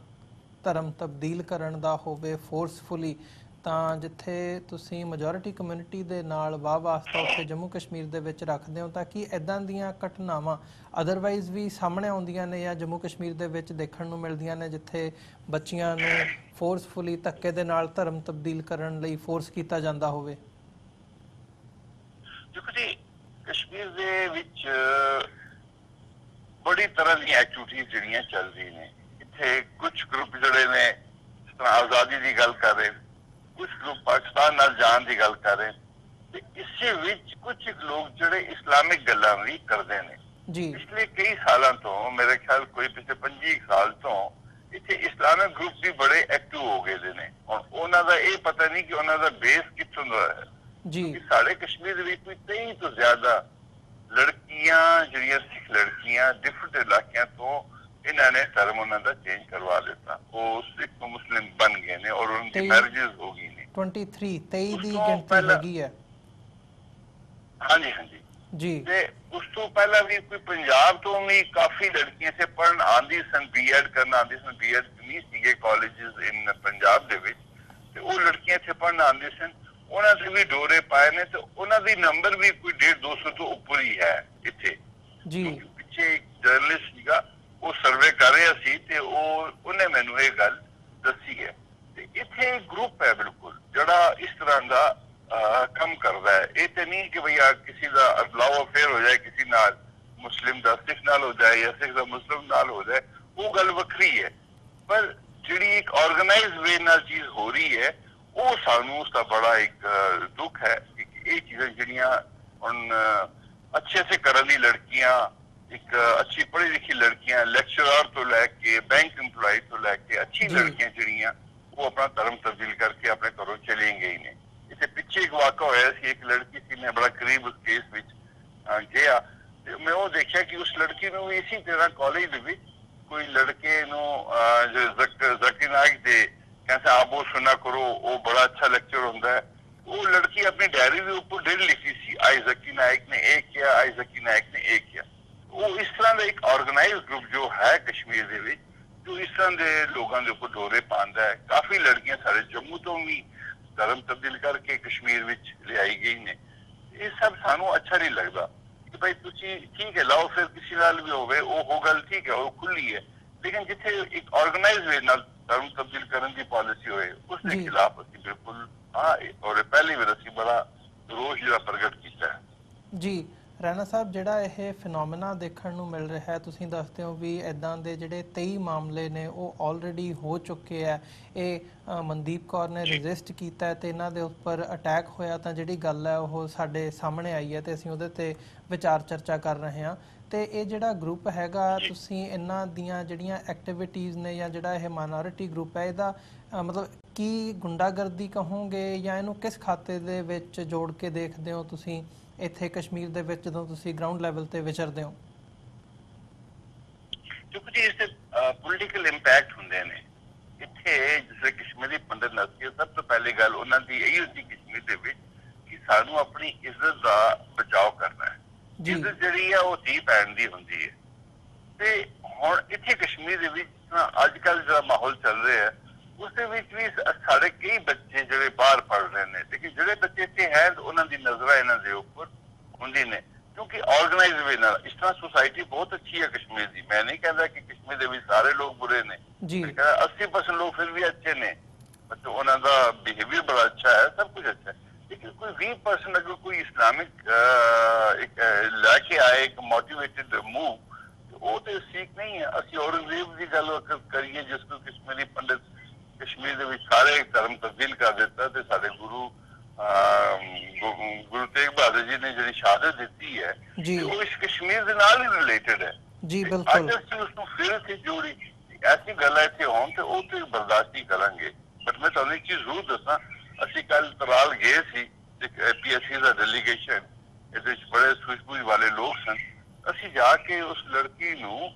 ਧਰਮ ਤਬਦੀਲ ਕਰਨ ਦਾ ਹੋਵੇ ਫੋਰਸਫੁਲੀ, ਤਾਂ ਜਿੱਥੇ ਤੁਸੀਂ ਮੈਜੋਰਿਟੀ ਕਮਿਊਨਿਟੀ ਦੇ ਨਾਲ ਵਾਹ ਵਾਸਤਾ ਉੱਥੇ ਜੰਮੂ ਕਸ਼ਮੀਰ ਦੇ ਵਿੱਚ ਰੱਖਦੇ ਹੋ, ਤਾਂ ਕੀ ਇੱਦਾਂ ਦੀਆਂ ਘਟਨਾਵਾਂ ਅਦਰਵਾਈਜ਼ ਵੀ ਸਾਹਮਣੇ ਆਉਂਦੀਆਂ ਨੇ ਜਾਂ ਜੰਮੂ ਕਸ਼ਮੀਰ ਦੇ ਵਿੱਚ ਦੇਖਣ ਨੂੰ ਮਿਲਦੀਆਂ ਨੇ ਜਿੱਥੇ ਬੱਚੀਆਂ ਨੂੰ ਫੋਰਸਫੁਲੀ ਧੱਕੇ ਦੇ ਨਾਲ ਧਰਮ ਤਬਦੀਲ ਕਰਨ ਲਈ ਫੋਰਸ ਕੀਤਾ ਜਾਂਦਾ ਹੋਵੇ? ਦੇਖੋ ਜੀ, ਕਸ਼ਮੀਰ ਦੇ ਵਿੱਚ ਬੜੀ ਤਰ੍ਹਾਂ ਦੀਆਂ ਐਕਟੀਵਿਟੀਜ਼ ਜਿਹੜੀਆਂ ਚੱਲ ਰਹੀਆਂ ਨੇ। ਇੱਥੇ ਕੁਝ ਗਰੁੱਪ ਜਿਹੜੇ ਨੇ ਜਿਸ ਤਰ੍ਹਾਂ ਆਜ਼ਾਦੀ ਦੀ ਗੱਲ ਕਰ ਰਹੇ, ਕੁਝ ਲੋਕ ਪਾਕਿਸਤਾਨ ਨਾਲ ਜਾਣ ਦੀ ਗੱਲ ਕਰ ਰਹੇ ਤੇ ਇਸੇ ਵਿੱਚ ਕੁਝ ਲੋਕ ਜਿਹੜੇ ਇਸਲਾਮਿਕ ਗੱਲਾਂ ਵੀ ਕਰਦੇ ਨੇ ਜੀ। ਪਿਛਲੇ ਕਈ ਸਾਲਾਂ ਤੋਂ, ਮੇਰੇ ਖਿਆਲ ਕੋਈ ਪਿਛਲੇ 25 ਸਾਲ ਤੋਂ ਇੱਥੇ ਇਸਲਾਮਿਕ ਗਰੁੱਪ ਵੀ ਬੜੇ ਐਕਟਿਵ ਹੋ ਗਏ ਨੇ। ਹੁਣ ਉਹਨਾਂ ਦਾ ਇਹ ਪਤਾ ਨਹੀਂ ਕਿ ਉਹਨਾਂ ਦਾ ਬੇਸ ਕਿੱਥੋਂ ਦਾ ਹੈ ਜੀ। ਸਾਡੇ ਕਸ਼ਮੀਰ ਦੇ ਵਿੱਚ ਕੋਈ 23 ਤੋਂ ਜ਼ਿਆਦਾ ਲੜਕੀਆਂ ਜਿਹੜੀਆਂ ਸਿੱਖ ਲੜਕੀਆਂ ਡਿਫਰੈਂਟ ਇਲਾਕਿਆਂ ਤੋਂ ਇਹਨਾਂ ਨੇ ਧਰਮ ਉਹਨਾਂ ਦਾ ਚੇਂਜ ਕਰਵਾ ਲਿੱਤਾ, ਉਹ ਸਿੱਖ ਤੋਂ ਮੁਸਲਿਮ ਬਣ ਗਏ ਨੇ ਔਰ ਉਹਨਾਂ ਦੀ ਮੈਰਿਜਸ ਹੋ ਗਈ ਨੇ। 23 ਦੀ ਗਿਣਤੀ ਹੈਗੀ ਹੈ। ਹਾਂਜੀ ਹਾਂਜੀ ਜੀ। ਤੇ ਉਸ ਤੋਂ ਪਹਿਲਾਂ ਵੀ ਕੋਈ ਪੰਜਾਬ ਤੋਂ ਵੀ ਕਾਫੀ ਲੜਕੀਆਂ ਇੱਥੇ ਪੜ੍ਹਨ ਆਉਂਦੀ ਸਨ, B.Ed ਕਰਨ ਆਉਂਦੀ ਸਨ। B.Ed ਨਹੀਂ ਸੀਗੇ ਕਾਲਜਿਸ ਇਨ ਪੰਜਾਬ ਦੇ ਵਿੱਚ, ਤੇ ਉਹ ਲੜਕੀਆਂ ਇੱਥੇ ਪੜ੍ਹਨ ਆਉਂਦੇ ਸਨ। ਉਹਨਾਂ ਦੇ ਵੀ ਡੋਰੇ ਪਾਏ ਨੇ ਤੇ ਉਹਨਾਂ ਦੀ ਨੰਬਰ ਵੀ ਕੋਈ 150-200 ਤੋਂ ਉੱਪਰ ਹੀ ਹੈ ਇੱਥੇ ਜੀ। ਪਿੱਛੇ ਇੱਕ ਜਰਨਲਿਸਟ ਸੀਗਾ, ਉਹ ਸਰਵੇ ਕਰ ਰਿਹਾ ਸੀ ਤੇ ਉਹਨੇ ਮੈਨੂੰ ਇਹ ਗੱਲ ਦੱਸੀ ਹੈ। ਤੇ ਇੱਥੇ ਗਰੁੱਪ ਹੈ ਬਿਲਕੁਲ ਜਿਹੜਾ ਇਸ ਤਰ੍ਹਾਂ ਦਾ ਕੰਮ ਕਰਦਾ ਹੈ। ਇਹ ਤੇ ਨਹੀਂ ਕਿ ਭਈ ਕਿਸੇ ਦਾ ਲਵ ਅਫੇਅਰ ਹੋ ਜਾਏ ਕਿਸੇ ਨਾਲ, ਮੁਸਲਿਮ ਦਾ ਸਿੱਖ ਨਾਲ ਹੋ ਜਾਏ ਜਾਂ ਸਿੱਖ ਦਾ ਮੁਸਲਿਮ ਨਾਲ ਹੋ ਜਾਏ, ਉਹ ਗੱਲ ਵੱਖਰੀ ਹੈ। ਪਰ ਜਿਹੜੀ ਇੱਕ ਆਰਗੇਨਾਈਜ਼ ਵੇ ਨਾਲ ਚੀਜ਼ ਹੋ ਰਹੀ ਹੈ, ਉਹ ਸਾਨੂੰ ਉਸਦਾ ਬੜਾ ਇੱਕ ਦੁੱਖ ਹੈ ਕਿ ਇਹ ਚੀਜ਼ਾਂ ਜਿਹੜੀਆਂ ਹੁਣ ਅੱਛੇ ਸੇ ਕਰਨ ਦੀ ਲੜਕੀਆਂ, ਇੱਕ ਅੱਛੀ ਪੜ੍ਹੀ ਲਿਖੀ ਲੜਕੀਆਂ, ਲੈਕਚਰਰ ਤੋਂ ਲੈ ਕੇ ਬੈਂਕ ਇੰਪਲਾਈ ਤੋਂ ਲੈ ਕੇ ਅੱਛੀ ਲੜਕੀਆਂ ਜਿਹੜੀਆਂ ਉਹ ਆਪਣਾ ਧਰਮ ਤਬਦੀਲ ਕਰਕੇ ਆਪਣੇ ਘਰੋਂ ਚਲੇ ਗਈ ਨੇ। ਇੱਥੇ ਪਿੱਛੇ ਇੱਕ ਵਾਕਾ ਹੋਇਆ ਸੀ, ਇੱਕ ਲੜਕੀ ਸੀ, ਮੈਂ ਬੜਾ ਕਰੀਬ ਉਸ ਕੇਸ ਵਿੱਚ ਗਿਆ ਤੇ ਮੈਂ ਉਹ ਦੇਖਿਆ ਕਿ ਉਸ ਲੜਕੀ ਨੂੰ ਵੀ ਇਸੇ ਤਰ੍ਹਾਂ ਕਾਲਜ ਦੇ ਵਿੱਚ ਕੋਈ ਲੜਕੇ ਨੂੰ ਜ਼ਾਕਿਰ ਨਾਇਕ ਦੇ ਕਹਿੰਦਾ ਆਪ ਉਹ ਸੁਣਾ ਕਰੋ, ਉਹ ਬੜਾ ਅੱਛਾ ਲੈਕਚਰ ਹੁੰਦਾ ਹੈ। ਉਹ ਲੜਕੀ ਆਪਣੀ ਡਾਇਰੀ ਦੇ ਉੱਪਰ ਡੇਢ ਲਿਖੀ ਸੀ, ਆਈ ਜ਼ਾਕਿਰ ਨਾਇਕ ਨੇ ਇਹ ਕਿਹਾ, ਆਈ ਜ਼ਾਕਿਰ ਨਾਇਕ ਨੇ ਇਹ ਕਿਹਾ। ਉਹ ਇਸ ਤਰ੍ਹਾਂ ਦਾ ਇੱਕ ਆਰਗੇਨਾਈਜ਼ ਗਰੁੱਪ ਜੋ ਹੈ ਕਸ਼ਮੀਰ ਦੇ ਵਿੱਚ, ਜੋ ਇਸ ਤਰ੍ਹਾਂ ਦੇ ਲੋਕਾਂ ਦੇ ਉੱਪਰ ਡੋਰੇ ਪਾਉਂਦਾ ਹੈ। ਕਾਫੀ ਲੜਕੀਆਂ ਸਾਡੇ ਜੰਮੂ ਤੋਂ ਵੀ ਧਰਮ ਤਬਦੀਲ ਕਰਕੇ ਕਸ਼ਮੀਰ ਵਿੱਚ ਲਿਆਈ ਗਈ ਨੇ। ਇਹ ਸਭ ਸਾਨੂੰ ਅੱਛਾ ਨਹੀਂ ਲੱਗਦਾ ਕਿ ਭਾਈ ਤੁਸੀਂ ਠੀਕ ਹੈ ਲਾਓ ਫਿਰ ਕਿਸੇ ਨਾਲ ਵੀ ਹੋਵੇ, ਉਹ ਗੱਲ ਠੀਕ ਹੈ, ਉਹ ਖੁੱਲੀ ਹੈ, ਲੇਕਿਨ ਜਿੱਥੇ ਇੱਕ ਆਰਗੇਨਾਈਜ਼ ਵੇ ਨਾਲ ਧਰਮ ਤਬਦੀਲ ਕਰਨ ਦੀ ਪਾਲਿਸੀ ਹੋਏ ਉਸ ਦੇ ਖਿਲਾਫ ਅਸੀਂ ਬਿਲਕੁਲ ਔਰ ਪਹਿਲੀ ਵਾਰ ਅਸੀਂ ਬੜਾ ਰੋਸ਼ ਜਿਹੜਾ ਪ੍ਰਗਟ ਕੀਤਾ ਹੈ ਜੀ। ਰਾਣਾ ਸਾਹਿਬ, ਜਿਹੜਾ ਇਹ ਫਿਨੋਮੇਨਾ ਦੇਖਣ ਨੂੰ ਮਿਲ ਰਿਹਾ ਹੈ, ਤੁਸੀਂ ਦੱਸਦੇ ਹੋ ਵੀ ਇੱਦਾਂ ਦੇ ਜਿਹੜੇ 23 ਮਾਮਲੇ ਨੇ ਉਹ ਆਲਰੇਡੀ ਹੋ ਚੁੱਕੇ ਹੈ। ਇਹ ਮਨਦੀਪ ਕੌਰ ਨੇ ਰਜਿਸਟ ਕੀਤਾ ਤੇ ਇਹਨਾਂ ਦੇ ਉੱਪਰ ਅਟੈਕ ਹੋਇਆ, ਤਾਂ ਜਿਹੜੀ ਗੱਲ ਹੈ ਉਹ ਸਾਡੇ ਸਾਹਮਣੇ ਆਈ ਹੈ ਤੇ ਅਸੀਂ ਉਹਦੇ ਤੇ ਵਿਚਾਰ ਚਰਚਾ ਕਰ ਰਹੇ ਹਾਂ। ਤੇ ਇਹ ਜਿਹੜਾ ਗਰੁੱਪ ਹੈਗਾ, ਤੁਸੀਂ ਇਹਨਾਂ ਦੀਆਂ ਜਿਹੜੀਆਂ ਐਕਟੀਵਿਟੀਜ਼ ਨੇ ਜਾਂ ਜਿਹੜਾ ਇਹ ਮਾਈਨੋਰਿਟੀ ਗਰੁੱਪ ਹੈ, ਇਹਦਾ ਮਤਲਬ ਕੀ ਗੁੰਡਾਗਰਦੀ ਕਹੋਗੇ ਜਾਂ ਇਹਨੂੰ ਕਿਸ ਖਾਤੇ ਦੇ ਵਿੱਚ ਜੋੜ ਕੇ ਦੇਖਦੇ ਹੋ ਤੁਸੀਂ ਇੱਥੇ ਕਸ਼ਮੀਰ ਦੇ ਵਿੱਚ ਜਦੋਂ ਤੁਸੀਂ ਗਰਾਊਂਡ ਲੈਵਲ ਤੇ ਵਿਚਰਦੇ ਹੋ? ਕਿਉਂਕਿ ਜੀ ਇਸ ਦੇ ਪੋਲੀਟੀਕਲ ਇੰਪੈਕਟ ਹੁੰਦੇ ਨੇ ਇੱਥੇ। ਜਿਸ ਕਸ਼ਮੀਰੀ ਪੰਡਤ ਨਸੀ, ਸਭ ਤੋਂ ਪਹਿਲੀ ਗੱਲ ਉਹਨਾਂ ਦੀ ਇਹੀ ਹੁੰਦੀ ਕਸ਼ਮੀਰ ਦੇ ਵਿੱਚ ਕਿ ਸਾਨੂੰ ਆਪਣੀ ਇੱਜ਼ਤ ਦਾ ਬਚਾਓ ਕਰਨਾ ਹੈ। ਇੱਜ਼ਤ ਜਿਹੜੀ ਆ ਉਹ ਧੀ ਭੈਣ ਦੀ ਹੁੰਦੀ ਹੈ। ਤੇ ਹੁਣ ਇੱਥੇ ਕਸ਼ਮੀਰ ਦੇ ਵਿੱਚ ਅੱਜ ਕੱਲ੍ਹ ਜਿਹੜਾ ਮਾਹੌਲ ਚੱਲ ਰਿਹਾ ਹੈ, उसदे विच भी साढ़े कई बच्चे ਜਿਹੜੇ ਬਾਹਰ ਪੜ ਰਹੇ ਨੇ ਲੇਕਿन ਜਿਹੜੇ ਬੱਚੇ ਇੱਥੇ ਹੈ ਉਹਨਾਂ ਦੀ ਨਜ਼ਰਾਂ ਇਹਨਾਂ ਦੇ ਉੱਪਰ ਹੁੰਦੀ ਨੇ ਕਿਉਂਕਿ ਆਰਗੇਨਾਈਜ਼ ਵੇ ਨਾਲ ਇਸ ਤਰ੍ਹਾਂ ਸੁਸਾਇਟੀ ਬਹੁਤ ਅੱਛੀ ਹੈ ਕਸ਼ਮੀਰ ਦੀ ਮੈਂ ਨਹੀਂ ਕਹਿੰਦਾ ਕਿ ਕਸ਼ਮੀਰ ਦੇ ਵਿੱਚ ਸਾਰੇ ਲੋਕ ਬੁਰੇ ਨੇ ਜੀ 80% ਲੋਕ ਫਿਰ ਵੀ ਅੱਛੇ ਨੇ मतलब ਉਹਨਾਂ ਦਾ ਬਿਹੇਵੀਅਰ ਬੜਾ ਅੱਛਾ ਹੈ ਸਭ ਕੁਝ ਅੱਛਾ ਹੈ लेकिन कोई 20% अगर कोई इस्लामिक लैके आए एक मोटिवेटेड मूव तो वो तो सीख नहीं है असि औरंगजेब की गल करिए जिसको कश्मीरी पंडित कश्मीर के सारे धर्म तब्दील कर दिता तो सारे गुरु गुरु तेग बहादुर जी ने जी शहादत दी है वो इस कश्मीर के नाल ही रिलेटेड है जी बिल्कुल अगर उसको फिर से जोड़ी ऐसी गल इतने होन तो वो तो बर्दाश्त नहीं करेंगे बट मैं तुहानू एक चीज जरूर दसा ਅਸੀਂ ਕੱਲ ਤਰਾਲ ਗਏ ਸੀ ਪੀਐਸਸੀ ਦਾ ਡੈਲੀਗੇਸ਼ਨ ਇਹਦੇ ਵਿੱਚ ਬੜੇ ਸੂਝ-ਬੂਝ ਵਾਲੇ ਲੋਕ ਸਨ ਅਸੀਂ ਜਾ ਕੇ ਉਸ ਲੜਕੀ ਨੂੰ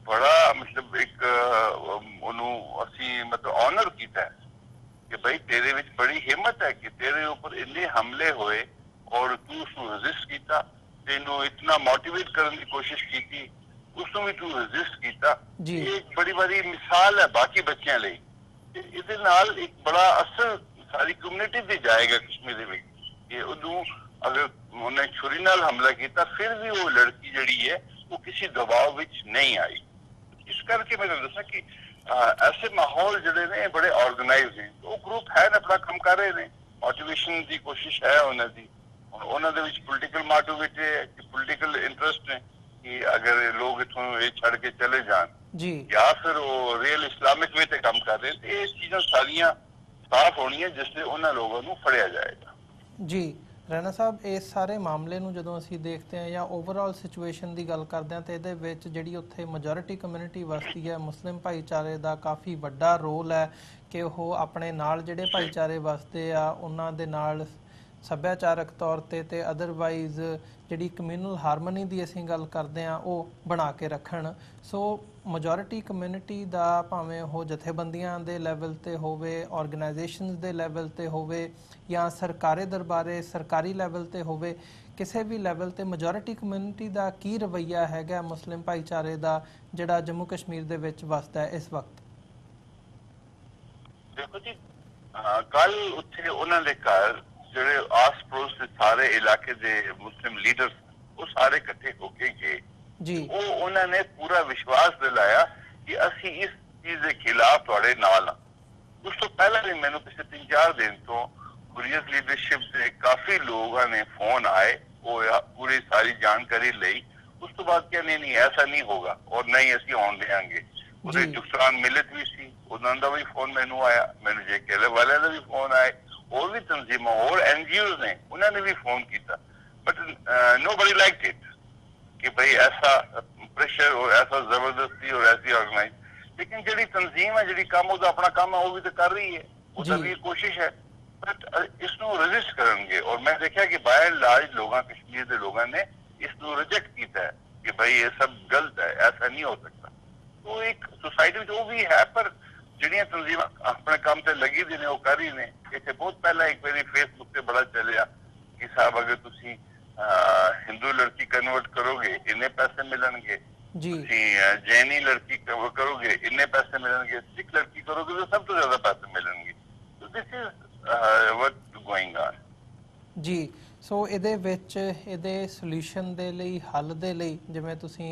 ਬੜਾ ਮਤਲਬ ਇੱਕ ਉਹਨੂੰ ਅਸੀਂ ਮਤਲਬ ਆਨਰ ਕੀਤਾ ਕਿ ਭਾਈ ਤੇਰੇ ਵਿੱਚ ਬੜੀ ਹਿੰਮਤ ਹੈ ਕਿ ਤੇਰੇ ਉੱਪਰ ਇੰਨੇ ਹਮਲੇ ਹੋਏ ਔਰ ਤੂੰ ਉਸਨੂੰ ਰੈਜ਼ਿਸਟ ਕੀਤਾ ਤੈਨੂੰ ਇਤਨਾ ਮੋਟੀਵੇਟ ਕਰਨ ਦੀ ਕੋਸ਼ਿਸ਼ ਕੀਤੀ ਉਸਨੂੰ ਵੀ ਤੂੰ ਰੈਜ਼ਿਸਟ ਕੀਤਾ ਇਹ ਇੱਕ ਬੜੀ ਬੜੀ ਮਿਸਾਲ ਹੈ ਬਾਕੀ ਬੱਚਿਆਂ ਲਈ ਇਹਦੇ ਨਾਲ ਇੱਕ ਬੜਾ ਅਸਰ सारी कम्युनिटी भी जाएगा कश्मीर में ये उदू अगर उन्हें छुरी नाल हमला किया फिर भी वो लड़की जड़ी है वो किसी दबाव विच नहीं आई इस करके मैं दसा कि ऐसे माहौल जड़े ने बड़े ऑर्गेनाइज हैं वो ग्रुप है ना अपना काम कर रहे हैं मोटिवेशन की कोशिश है उन्होंने उन्होंने विच पोलिटिकल मोटिवेट है पोलिटिकल इंटरेस्ट है कि अगर लोग इथों ये छड़ के चले जान जी या फिर वो रियल इस्लामिक वे ते काम कर रहे हैं ये चीज़ां सारियां ਸਾਫ਼ ਹੋਣੀ ਹੈ ਜਿਸ ਤੇ ਉਹਨਾਂ ਲੋਕਾਂ ਨੂੰ ਫੜਿਆ ਜਾਏਗਾ ਜੀ ਰੈਣਾ ਸਾਹਿਬ ਇਸ ਸਾਰੇ ਮਾਮਲੇ ਨੂੰ ਜਦੋਂ ਅਸੀਂ ਦੇਖਦੇ ਹਾਂ ਜਾਂ ਓਵਰਆਲ ਸਿਚੁਏਸ਼ਨ ਦੀ ਗੱਲ ਕਰਦੇ ਹਾਂ ਤੇ ਇਹਦੇ ਵਿੱਚ ਜਿਹੜੀ ਉੱਥੇ ਮੈਜੋਰਿਟੀ ਕਮਿਊਨਿਟੀ ਵਸਦੀ ਹੈ ਮੁਸਲਿਮ ਭਾਈਚਾਰੇ ਦਾ ਕਾਫੀ ਵੱਡਾ ਰੋਲ ਹੈ ਕਿ ਉਹ ਆਪਣੇ ਨਾਲ ਜਿਹੜੇ ਭਾਈਚਾਰੇ ਵਸਦੇ ਆ ਉਹਨਾਂ ਦੇ ਨਾਲ ਸੱਭਿਆਚਾਰਕ ਤੌਰ ਤੇ ਅਦਰਵਾਈਜ਼ ਜਿਹੜੀ ਕਮਿਊਨਲ ਹਾਰਮਨੀ ਦੀ ਅਸੀਂ ਗੱਲ ਕਰਦੇ ਹਾਂ ਉਹ ਬਣਾ ਕੇ ਰੱਖਣ ਸੋ ਮੈਜੋਰਿਟੀ ਕਮਿਊਨਿਟੀ ਦਾ ਭਾਵੇਂ ਉਹ ਜਥੇਬੰਦੀਆਂ ਦੇ ਲੈਵਲ ਤੇ ਹੋਵੇ ਆਰਗੇਨਾਈਜੇਸ਼ਨਸ ਦੇ ਲੈਵਲ ਤੇ ਹੋਵੇ ਜਾਂ ਸਰਕਾਰੀ ਦਰਬਾਰੇ ਸਰਕਾਰੀ ਲੈਵਲ ਤੇ ਹੋਵੇ ਕਿਸੇ ਵੀ ਲੈਵਲ ਤੇ ਮੈਜੋਰਿਟੀ ਕਮਿਊਨਿਟੀ ਦਾ ਕੀ ਰਵੱਈਆ ਹੈਗਾ ਮੁਸਲਿਮ ਭਾਈਚਾਰੇ ਦਾ ਜਿਹੜਾ ਜੰਮੂ ਕਸ਼ਮੀਰ ਦੇ ਵਿੱਚ ਵਸਦਾ ਹੈ ਇਸ ਵਕਤ ਦੇਖੋ ਜੀ ਕੱਲ ਉੱਥੇ ਉਹਨਾਂ ਦੇ ਘਰ ਜਿਹੜੇ ਆਸ ਪੜੋਸ ਦੇ ਸਾਰੇ ਇਲਾਕੇ ਦੇ ਮੁਸਲਿਮ ਲੀਡਰਸ ਉਹ ਸਾਰੇ ਇਕੱਠੇ ਹੋ ਕੇ ਗਏ ਜੀ ਉਹ ਉਹਨਾਂ ਨੇ ਪੂਰਾ ਵਿਸ਼ਵਾਸ ਦਿਲਾਇਆ ਕਿ ਅਸੀਂ ਇਸ ਚੀਜ਼ ਦੇ ਖਿਲਾਫ ਤੁਹਾਡੇ ਨਾਲ ਹਾਂ ਉਸ ਤੋਂ ਪਹਿਲਾਂ ਵੀ ਮੈਨੂੰ ਪਿਛਲੇ 3-4 ਦਿਨ ਤੋਂ ਹੁਰੀਅਤ ਲੀਡਰਸ਼ਿਪ ਦੇ ਕਾਫੀ ਲੋਕਾਂ ਨੇ ਫੋਨ ਆਏ ਉਹ ਪੂਰੀ ਸਾਰੀ ਜਾਣਕਾਰੀ ਲਈ ਉਸ ਤੋਂ ਬਾਅਦ ਕਿਹਾ ਨਹੀਂ ਐਸਾ ਨਹੀਂ ਹੋਗਾ ਔਰ ਨਹੀਂ ਅਸੀਂ ਆਉਣ ਦੇਵਾਂਗੇ ਉਹਦੇ ਜੁਗਸਾਨ ਮਿਲਤ ਵੀ ਸੀ ਉਹਨਾਂ ਦਾ ਵੀ ਫੋਨ ਮੈਨੂੰ ਆਇਆ ਮੈਨੂੰ ਜੇ ਕਹਿਲੇ ਵਾਲਿਆਂ ਦਾ ਵੀ ਫੋਨ ਆਏ और भी तंजीमों और एनजीओ ने उन्होंने भी फोन किया बट नोबडी लाइक्ड इट कि भाई ऐसा प्रेशर और ऐसा जबरदस्ती और ऐसी ऑर्गेनाइज लेकिन जी तंजीम है जी काम उसका अपना काम है वो भी तो कर रही है उसका भी कोशिश है बट इसनों रजिस्ट करेंगे और मैं देखा कि बाय एंड लार्ज लोग कश्मीर के लोगों ने इसनों रिजेक्ट किया है कि भाई ये सब गलत है ऐसा नहीं हो सकता तो एक सोसाइटी जो भी है पर ਜਿਹੜੀਆਂ ਤਨਜ਼ੀਮਾਂ ਆਪਣੇ ਕੰਮ ਤੇ ਲੱਗੀ ਦੀ ਨੇ ਉਹ ਕਰ ਹੀ ਨੇ ਇੱਥੇ ਬਹੁਤ ਪਹਿਲਾਂ ਇੱਕ ਵਾਰੀ ਫੇਸਬੁੱਕ ਤੇ ਬੜਾ ਚੱਲਿਆ ਕਿ ਸਾਹਿਬ ਅਗਰ ਤੁਸੀਂ ਹਿੰਦੂ ਲੜਕੀ ਕਨਵਰਟ ਕਰੋਗੇ ਇੰਨੇ ਪੈਸੇ ਮਿਲਣਗੇ ਤੁਸੀਂ ਜੈਨੀ ਲੜਕੀ ਕਰੋਗੇ ਇੰਨੇ ਪੈਸੇ ਮਿਲਣਗੇ ਸਿੱਖ ਲੜਕੀ ਕਰੋਗੇ ਤਾਂ ਸਭ ਤੋਂ ਜ਼ਿਆਦਾ ਪੈਸੇ ਮਿਲਣਗੇ so this is what going on ਜੀ ਸੋ ਇਹਦੇ ਵਿੱਚ ਇਹਦੇ ਸੋਲੂਸ਼ਨ ਦੇ ਲਈ ਹੱਲ ਦੇ ਲਈ ਜਿਵੇਂ ਤੁਸੀਂ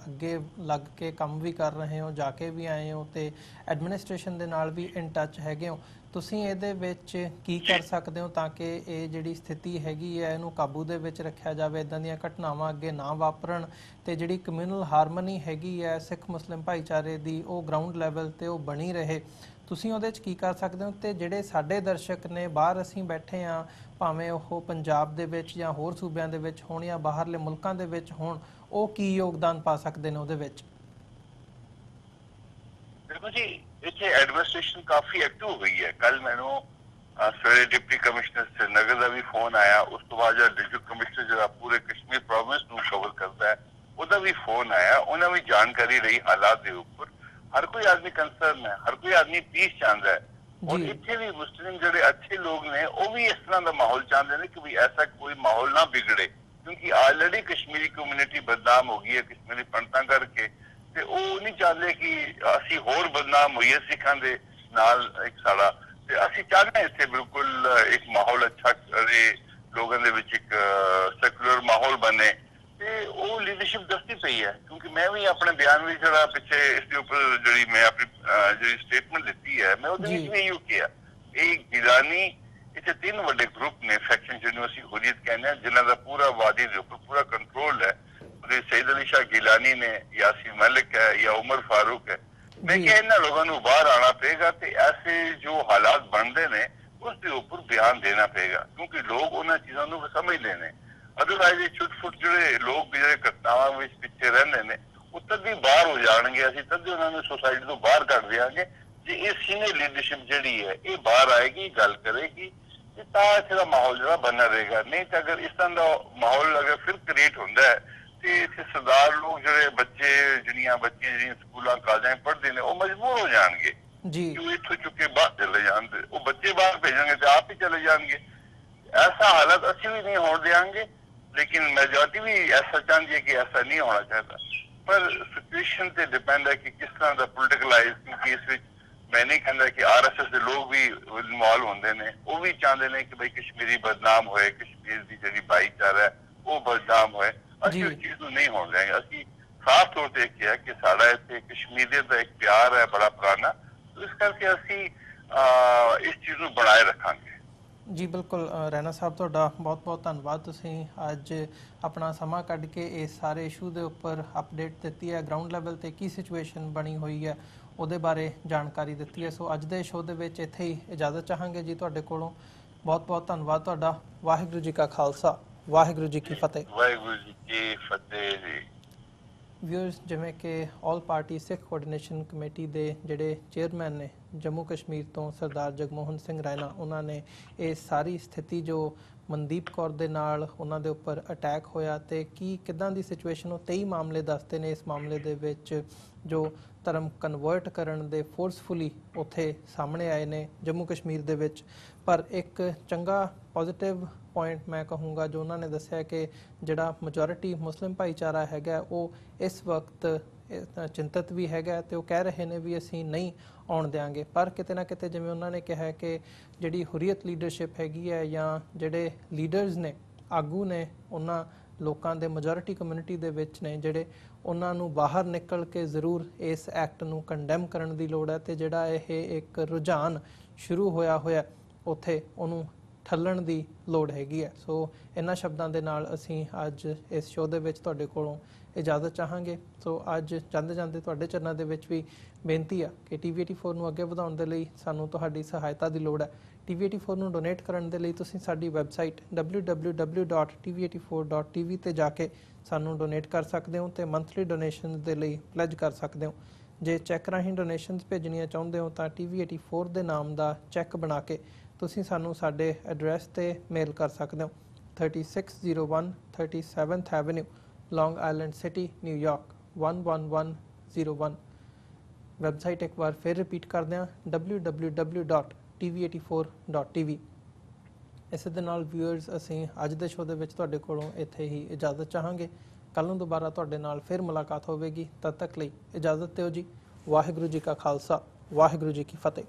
ਅੱਗੇ ਲੱਗ ਕੇ ਕੰਮ ਵੀ ਕਰ ਰਹੇ ਹੋ ਜਾ ਕੇ ਵੀ ਆਏ ਹੋ ਤੇ ਐਡਮਿਨਿਸਟ੍ਰੇਸ਼ਨ ਦੇ ਨਾਲ ਵੀ ਇਨ ਟੱਚ ਹੈਗੇ ਹੋ ਤੁਸੀਂ ਇਹਦੇ ਵਿੱਚ ਕੀ ਕਰ ਸਕਦੇ ਹੋ ਤਾਂ ਕਿ ਇਹ ਜਿਹੜੀ ਸਥਿਤੀ ਹੈਗੀ ਹੈ ਇਹਨੂੰ ਕਾਬੂ ਦੇ ਵਿੱਚ ਰੱਖਿਆ ਜਾਵੇ ਇਦਾਂ ਦੀਆਂ ਘਟਨਾਵਾਂ ਅੱਗੇ ਨਾ ਵਾਪਰਨ ਤੇ ਜਿਹੜੀ ਕਮਿਊਨਲ ਹਾਰਮਨੀ ਹੈਗੀ ਹੈ ਸਿੱਖ ਮੁਸਲਿਮ ਭਾਈਚਾਰੇ ਦੀ ਉਹ ਗਰਾਊਂਡ ਲੈਵਲ ਤੇ ਉਹ ਬਣੀ ਰਹੇ ਤੁਸੀਂ ਉਹਦੇ 'ਚ ਕੀ ਕਰ ਸਕਦੇ ਹੋ ਤੇ ਜਿਹੜੇ ਸਾਡੇ ਦਰਸ਼ਕ ਨੇ ਬਾਹਰ ਅਸੀਂ ਬੈਠੇ ਹਾਂ ਭਾਵੇਂ ਉਹ ਪੰਜਾਬ ਦੇ ਵਿੱਚ ਜਾਂ ਹੋਰ ਸੂਬਿਆਂ ਦੇ ਵਿੱਚ ਹੋਣ ਜਾਂ ਬਾਹਰਲੇ ਮੁਲਕਾਂ ਦੇ ਵਿੱਚ ਹੋਣ ਉਹ ਕੀ ਯੋਗਦਾਨ ਪਾ ਸਕਦੇ ਨੇ ਉਹਦੇ ਵਿੱਚ ਦੇਖੋ ਜੀ ਇੱਥੇ ਐਡਮਿਨਿਸਟ੍ਰੇਸ਼ਨ ਕਾਫੀ ਐਕਟਿਵ ਹੋਈ ਹੈ ਕੱਲ ਮੈਨੂੰ ਸਵੇਰੇ ਡਿਪਟੀ ਕਮਿਸ਼ਨਰ श्रीनगर ਦਾ ਵੀ ਫੋਨ ਆਇਆ ਉਸ ਤੋਂ ਬਾਅਦ ਜਿਹੜਾ ਡਿਸਟ੍ਰਿਕਟ ਕਮਿਸ਼ਨਰ ਜਿਹੜਾ ਪੂਰੇ ਕਸ਼ਮੀਰ ਪ੍ਰੋਵਿੰਸ ਨੂੰ ਕਵਰ ਕਰਦਾ ਹੈ ਉਹਦਾ ਵੀ ਫੋਨ ਆਇਆ ਉਹਨਾਂ ਵੀ ਜਾਣਕਾਰੀ ਰਹੀ ਹਾਲਾਤ ਦੇ ਉੱਪਰ हर कोई आदमी कंसर्न है हर कोई आदमी पीस चाहता है और इतने भी मुस्लिम जो अच्छे लोग ने वो भी इस तरह का माहौल चाहते हैं कि भी ऐसा कोई माहौल ना बिगड़े क्योंकि ऑलरेडी कश्मीरी कम्यूनिटी बदनाम हो गई है कश्मीरी पंडितां करके ते वो नहीं चाहते कि असी होर बदनाम होइए सिखां दे ਨਾਲ ਇੱਕ ਸਾਡਾ ਤੇ ਅਸੀਂ ਚਾਹੁੰਦੇ ਇੱਥੇ ਬਿਲਕੁਲ ਇੱਕ ਮਾਹੌਲ ਅੱਛਾ ਕਰੇ, ਲੋਕਾਂ ਦੇ ਵਿੱਚ ਇੱਕ ਸੈਕੂਲਰ ਮਾਹੌਲ ਬਣੇ ਤੇ ਉਹ ਲੀਡਰਸ਼ਿਪ ਦੱਸਦੀ ਪਈ ਹੈ। ਕਿਉਂਕਿ ਮੈਂ ਵੀ ਆਪਣੇ ਬਿਆਨ ਵਿੱਚ ਜਿਹੜਾ ਪਿੱਛੇ ਇਸ ਦੇ ਉੱਪਰ ਜਿਹੜੀ ਮੈਂ ਆਪਣੀ ਜਿਹੜੀ ਸਟੇਟਮੈਂਟ ਦਿੱਤੀ ਹੈ ਮੈਂ ਉਹਦੇ ਵਿੱਚ ਵੀ ਇਹੋ ਕਿਹਾ, ਇਹ ਗਿਲਾਨੀ ਇੱਥੇ 3 ਵੱਡੇ ਗਰੁੱਪ ਨੇ ਫੈਕਸ਼ਨ ਜਿਹਨੂੰ ਅਸੀਂ ਹੁਰੀਅਤ ਕਹਿੰਦੇ ਹਾਂ, ਜਿਨ੍ਹਾਂ ਦਾ ਪੂਰਾ ਵਾਦੀ ਦੇ ਉੱਪਰ ਪੂਰਾ ਕੰਟਰੋਲ ਹੈ। ਉਹਦੇ ਸੈਦ ਅਲੀ ਸ਼ਾਹ ਗਿਲਾਨੀ ਨੇ, ਯਾਸੀਨ ਮਲਿਕ ਹੈ ਜਾਂ ਉਮਰ ਫਾਰੂਕ ਹੈ। ਮੈਂ ਕਿਹਾ ਇਹਨਾਂ ਲੋਕਾਂ ਨੂੰ ਬਾਹਰ ਆਣਾ ਪਏਗਾ ਤੇ ਐਸੇ ਜੋ ਹਾਲਾਤ ਬਣਦੇ ਨੇ ਉਸ ਦੇ ਉੱਪਰ ਬਿਆਨ ਦੇਣਾ ਪਏਗਾ, ਕਿਉਂਕਿ ਲੋਕ ਉਹਨਾਂ ਚੀਜ਼ਾਂ ਨੂੰ ਸਮਝਦੇ ਨੇ। ਅਦਰਵਾਈਜ਼ ਇਹ ਛੁੱਟ-ਫੁੱਟ ਜਿਹੜੇ ਲੋਕ ਜਿਹੜੇ ਘਟਨਾਵਾਂ ਵਿੱਚ ਪਿੱਛੇ ਰਹਿੰਦੇ ਨੇ ਉਹ ਤਦ ਵੀ ਬਾਹਰ ਹੋ ਜਾਣਗੇ, ਅਸੀਂ ਤਦ ਉਹਨਾਂ ਨੂੰ ਸੁਸਾਇਟੀ ਤੋਂ ਬਾਹਰ ਕੱਢ ਦਿਆਂਗੇ ਜੇ ਇਹ ਸੀਨੀਅਰ ਲੀਡਰਸ਼ਿਪ ਜਿਹੜੀ ਹੈ ਇਹ ਬਾਹਰ ਆਏਗੀ, ਗੱਲ ਕਰੇਗੀ ਤੇ ਤਾਂ ਇੱਥੇ ਦਾ ਮਾਹੌਲ ਜਿਹੜਾ ਬਣਿਆ ਰਹੇਗਾ। ਨਹੀਂ ਤਾਂ ਅਗਰ ਇਸ ਤਰ੍ਹਾਂ ਦਾ ਮਾਹੌਲ ਅਗਰ ਫਿਰ ਕ੍ਰੀਏਟ ਹੁੰਦਾ ਹੈ ਤੇ ਇੱਥੇ ਸਰਦਾਰ ਲੋਕ ਜਿਹੜੇ ਬੱਚੀਆਂ ਜਿਹੜੀਆਂ ਸਕੂਲਾਂ ਕਾਲਜਾਂ ਪੜ੍ਹਦੇ ਨੇ ਉਹ ਮਜਬੂਰ ਹੋ ਜਾਣਗੇ ਜੀ ਕਿ ਉਹ ਇੱਥੋਂ ਚੁੱਕੇ ਬਾਹਰ ਚਲੇ ਜਾਣਗੇ, ਉਹ ਬੱਚੇ ਬਾਹਰ ਭੇਜਾਂਗੇ ਤੇ ਆਪ ਹੀ ਚਲੇ ਜਾਣਗੇ। ਐਸਾ ਹਾਲਤ ਅਸੀਂ ਵੀ ਨਹੀਂ ਹੋਣ ਦਿਆਂਗੇ, लेकिन मेजॉरिटी भी ऐसा चाहती है कि ऐसा नहीं होना चाहता। पर सिचुएशन से डिपेंड है कि किस तरह का पोलिटिकलाइज, क्योंकि इस मैं नहीं कहता कि RSS के लोग भी इन्वॉल्व होंगे ने, वो भी चाहते हैं कि भाई कश्मीरी बदनाम होए, कश्मीर की जी भाईचारा है वो बदनाम होए। असं उस चीज को नहीं होने देंगे। असं साफ तौर पर किया कि साड़ा इतने कश्मीरियत का एक प्यार है बड़ा पुराना, तो इस करके असी इस चीज को बनाए रखांगे। जी बिल्कुल रैना साहब तुहाडा बहुत बहुत धन्यवाद, तुसीं अज अपना समा कढ़ के इस सारे इशू के उपर अपडेट दी है, ग्राउंड लैवल ते की सिचुएशन बनी हुई है उहदे बारे जानकारी दी है। सो अज दे शो दे विच इत्थे ही इजाजत चाहांगे जी तुहाडे कोलों। बहुत बहुत धन्यवाद तुहाडा। वाहिगुरू जी का खालसा, वाहिगुरू जी की फतेह। वाहिगुरू जी की फतेह जी। ਵਿਊਅਰਸ, ਜਿਵੇਂ ਕਿ ਆਲ ਪਾਰਟੀ ਸਿੱਖ ਕੋਆਰਡੀਨੇਸ਼ਨ ਕਮੇਟੀ ਦੇ ਜਿਹੜੇ ਚੇਅਰਮੈਨ ਨੇ ਜੰਮੂ ਕਸ਼ਮੀਰ ਤੋਂ ਸਰਦਾਰ ਜਗਮੋਹਨ ਸਿੰਘ ਰੈਣਾ, ਉਹਨਾਂ ਨੇ ਇਹ ਸਾਰੀ ਸਥਿਤੀ ਜੋ ਮਨਦੀਪ ਕੌਰ ਦੇ ਨਾਲ ਉਹਨਾਂ ਦੇ ਉੱਪਰ ਅਟੈਕ ਹੋਇਆ ਤੇ ਕਿੱਦਾਂ ਦੀ ਸਿਚੁਏਸ਼ਨ ਉਹ 23 ਮਾਮਲੇ ਦੱਸਦੇ ਨੇ। ਇਸ ਮਾਮਲੇ ਦੇ ਵਿੱਚ ਜੋ ਧਰਮ ਕਨਵਰਟ ਕਰਨ ਦੇ ਫੋਰਸਫੁਲੀ ਉੱਥੇ ਸਾਹਮਣੇ ਆਏ ਨੇ ਜੰਮੂ ਕਸ਼ਮੀਰ ਦੇ ਵਿੱਚ। ਪਰ ਇੱਕ ਚੰਗਾ ਪੋਜ਼ਿਟਿਵ ਪੁਆਇੰਟ ਮੈਂ ਕਹੂੰਗਾ ਜੋ ਉਹਨਾਂ ਨੇ ਦੱਸਿਆ ਕਿ ਜਿਹੜਾ ਮੈਜੋਰਿਟੀ ਮੁਸਲਿਮ ਭਾਈਚਾਰਾ ਹੈਗਾ ਉਹ ਇਸ ਵਕਤ ਚਿੰਤਤ ਵੀ ਹੈਗਾ ਤੇ ਉਹ ਕਹਿ ਰਹੇ ਨੇ ਵੀ ਅਸੀਂ ਨਹੀਂ ਆਉਣ ਦਿਆਂਗੇ। ਪਰ ਕਿਤੇ ਨਾ ਕਿਤੇ ਜਿਵੇਂ ਉਹਨਾਂ ਨੇ ਕਿਹਾ ਕਿ ਜਿਹੜੀ ਹੁਰੀਅਤ ਲੀਡਰਸ਼ਿਪ ਹੈਗੀ ਹੈ ਜਾਂ ਜਿਹੜੇ ਲੀਡਰਸ ਨੇ, ਆਗੂ ਨੇ, ਉਹਨਾਂ ਲੋਕਾਂ ਦੇ ਮੈਜੋਰਿਟੀ ਕਮਿਊਨਿਟੀ ਦੇ ਵਿੱਚ ਨੇ ਜਿਹੜੇ, ਉਹਨਾਂ ਨੂੰ ਬਾਹਰ ਨਿਕਲ ਕੇ ਜ਼ਰੂਰ ਇਸ ਐਕਟ ਨੂੰ ਕੰਡੈਮ ਕਰਨ ਦੀ ਲੋੜ ਹੈ ਤੇ ਜਿਹੜਾ ਇਹ ਇੱਕ ਰੁਝਾਨ ਸ਼ੁਰੂ ਹੋਇਆ ਉੱਥੇ ਉਹਨੂੰ ਠੱਲਣ ਦੀ ਲੋੜ ਹੈਗੀ ਹੈ। ਸੋ ਇਹਨਾਂ ਸ਼ਬਦਾਂ ਦੇ ਨਾਲ ਅਸੀਂ ਅੱਜ ਇਸ ਸ਼ੋਅ ਦੇ ਵਿੱਚ ਤੁਹਾਡੇ ਕੋਲੋਂ ਇਜਾਜ਼ਤ ਚਾਹਾਂਗੇ। ਸੋ ਅੱਜ ਜਾਂਦੇ ਤੁਹਾਡੇ ਚਰਨਾਂ ਦੇ ਵਿੱਚ ਵੀ ਬੇਨਤੀ ਆ ਕਿ TV84 ਨੂੰ ਅੱਗੇ ਵਧਾਉਣ ਦੇ ਲਈ ਸਾਨੂੰ ਤੁਹਾਡੀ ਸਹਾਇਤਾ ਦੀ ਲੋੜ ਹੈ। TV84 ਨੂੰ ਡੋਨੇਟ ਕਰਨ ਦੇ ਲਈ ਤੁਸੀਂ ਸਾਡੀ ਵੈਬਸਾਈਟ www.tv84.tv ਤੇ ਜਾ ਕੇ ਸਾਨੂੰ ਡੋਨੇਟ ਕਰ ਸਕਦੇ ਹੋ ਤੇ ਮੰਥਲੀ ਡੋਨੇਸ਼ਨ ਦੇ ਲਈ ਪਲੇਜ ਕਰ ਸਕਦੇ ਹੋ। ਜੇ ਚੈੱਕ ਰਾਹੀਂ ਡੋਨੇਸ਼ਨਸ ਭੇਜਣੀਆਂ ਚਾਹੁੰਦੇ ਹੋ ਤਾਂ TV84 ਦੇ ਨਾਮ ਦਾ ਚੈੱਕ ਬਣਾ ਕੇ ਤੁਸੀਂ ਸਾਨੂੰ ਸਾਡੇ ਐਡਰੈਸ ਤੇ ਮੇਲ ਕਰ ਸਕਦੇ ਹੋ। 3601 37th ਐਵੇਨਿਊ, ਲੌਂਗ ਆਈਲੈਂਡ ਸਿਟੀ, ਨਿਊਯਾਰਕ 11101। ਵੈਬਸਾਈਟ ਇੱਕ ਵਾਰ ਫਿਰ ਰਿਪੀਟ ਕਰਦੇ ਹਾਂ www.tv84.tv। ਇਸੇ ਦੇ ਨਾਲ ਵਿਊਅਰਸ ਅਸੀਂ ਅੱਜ ਦੇ ਸ਼ੋਅ ਦੇ ਵਿੱਚ ਤੁਹਾਡੇ ਕੋਲੋਂ ਇੱਥੇ ਹੀ ਇਜਾਜ਼ਤ ਚਾਹਾਂਗੇ। ਕੱਲ੍ਹ ਨੂੰ ਦੁਬਾਰਾ ਤੁਹਾਡੇ ਨਾਲ ਫਿਰ ਮੁਲਾਕਾਤ ਹੋਵੇਗੀ। ਤਦ ਤੱਕ ਲਈ ਇਜਾਜ਼ਤ ਦਿਓ ਜੀ। ਵਾਹਿਗੁਰੂ ਜੀ ਕਾ ਖਾਲਸਾ, ਵਾਹਿਗੁਰੂ ਜੀ ਕੀ ਫਤਿਹ।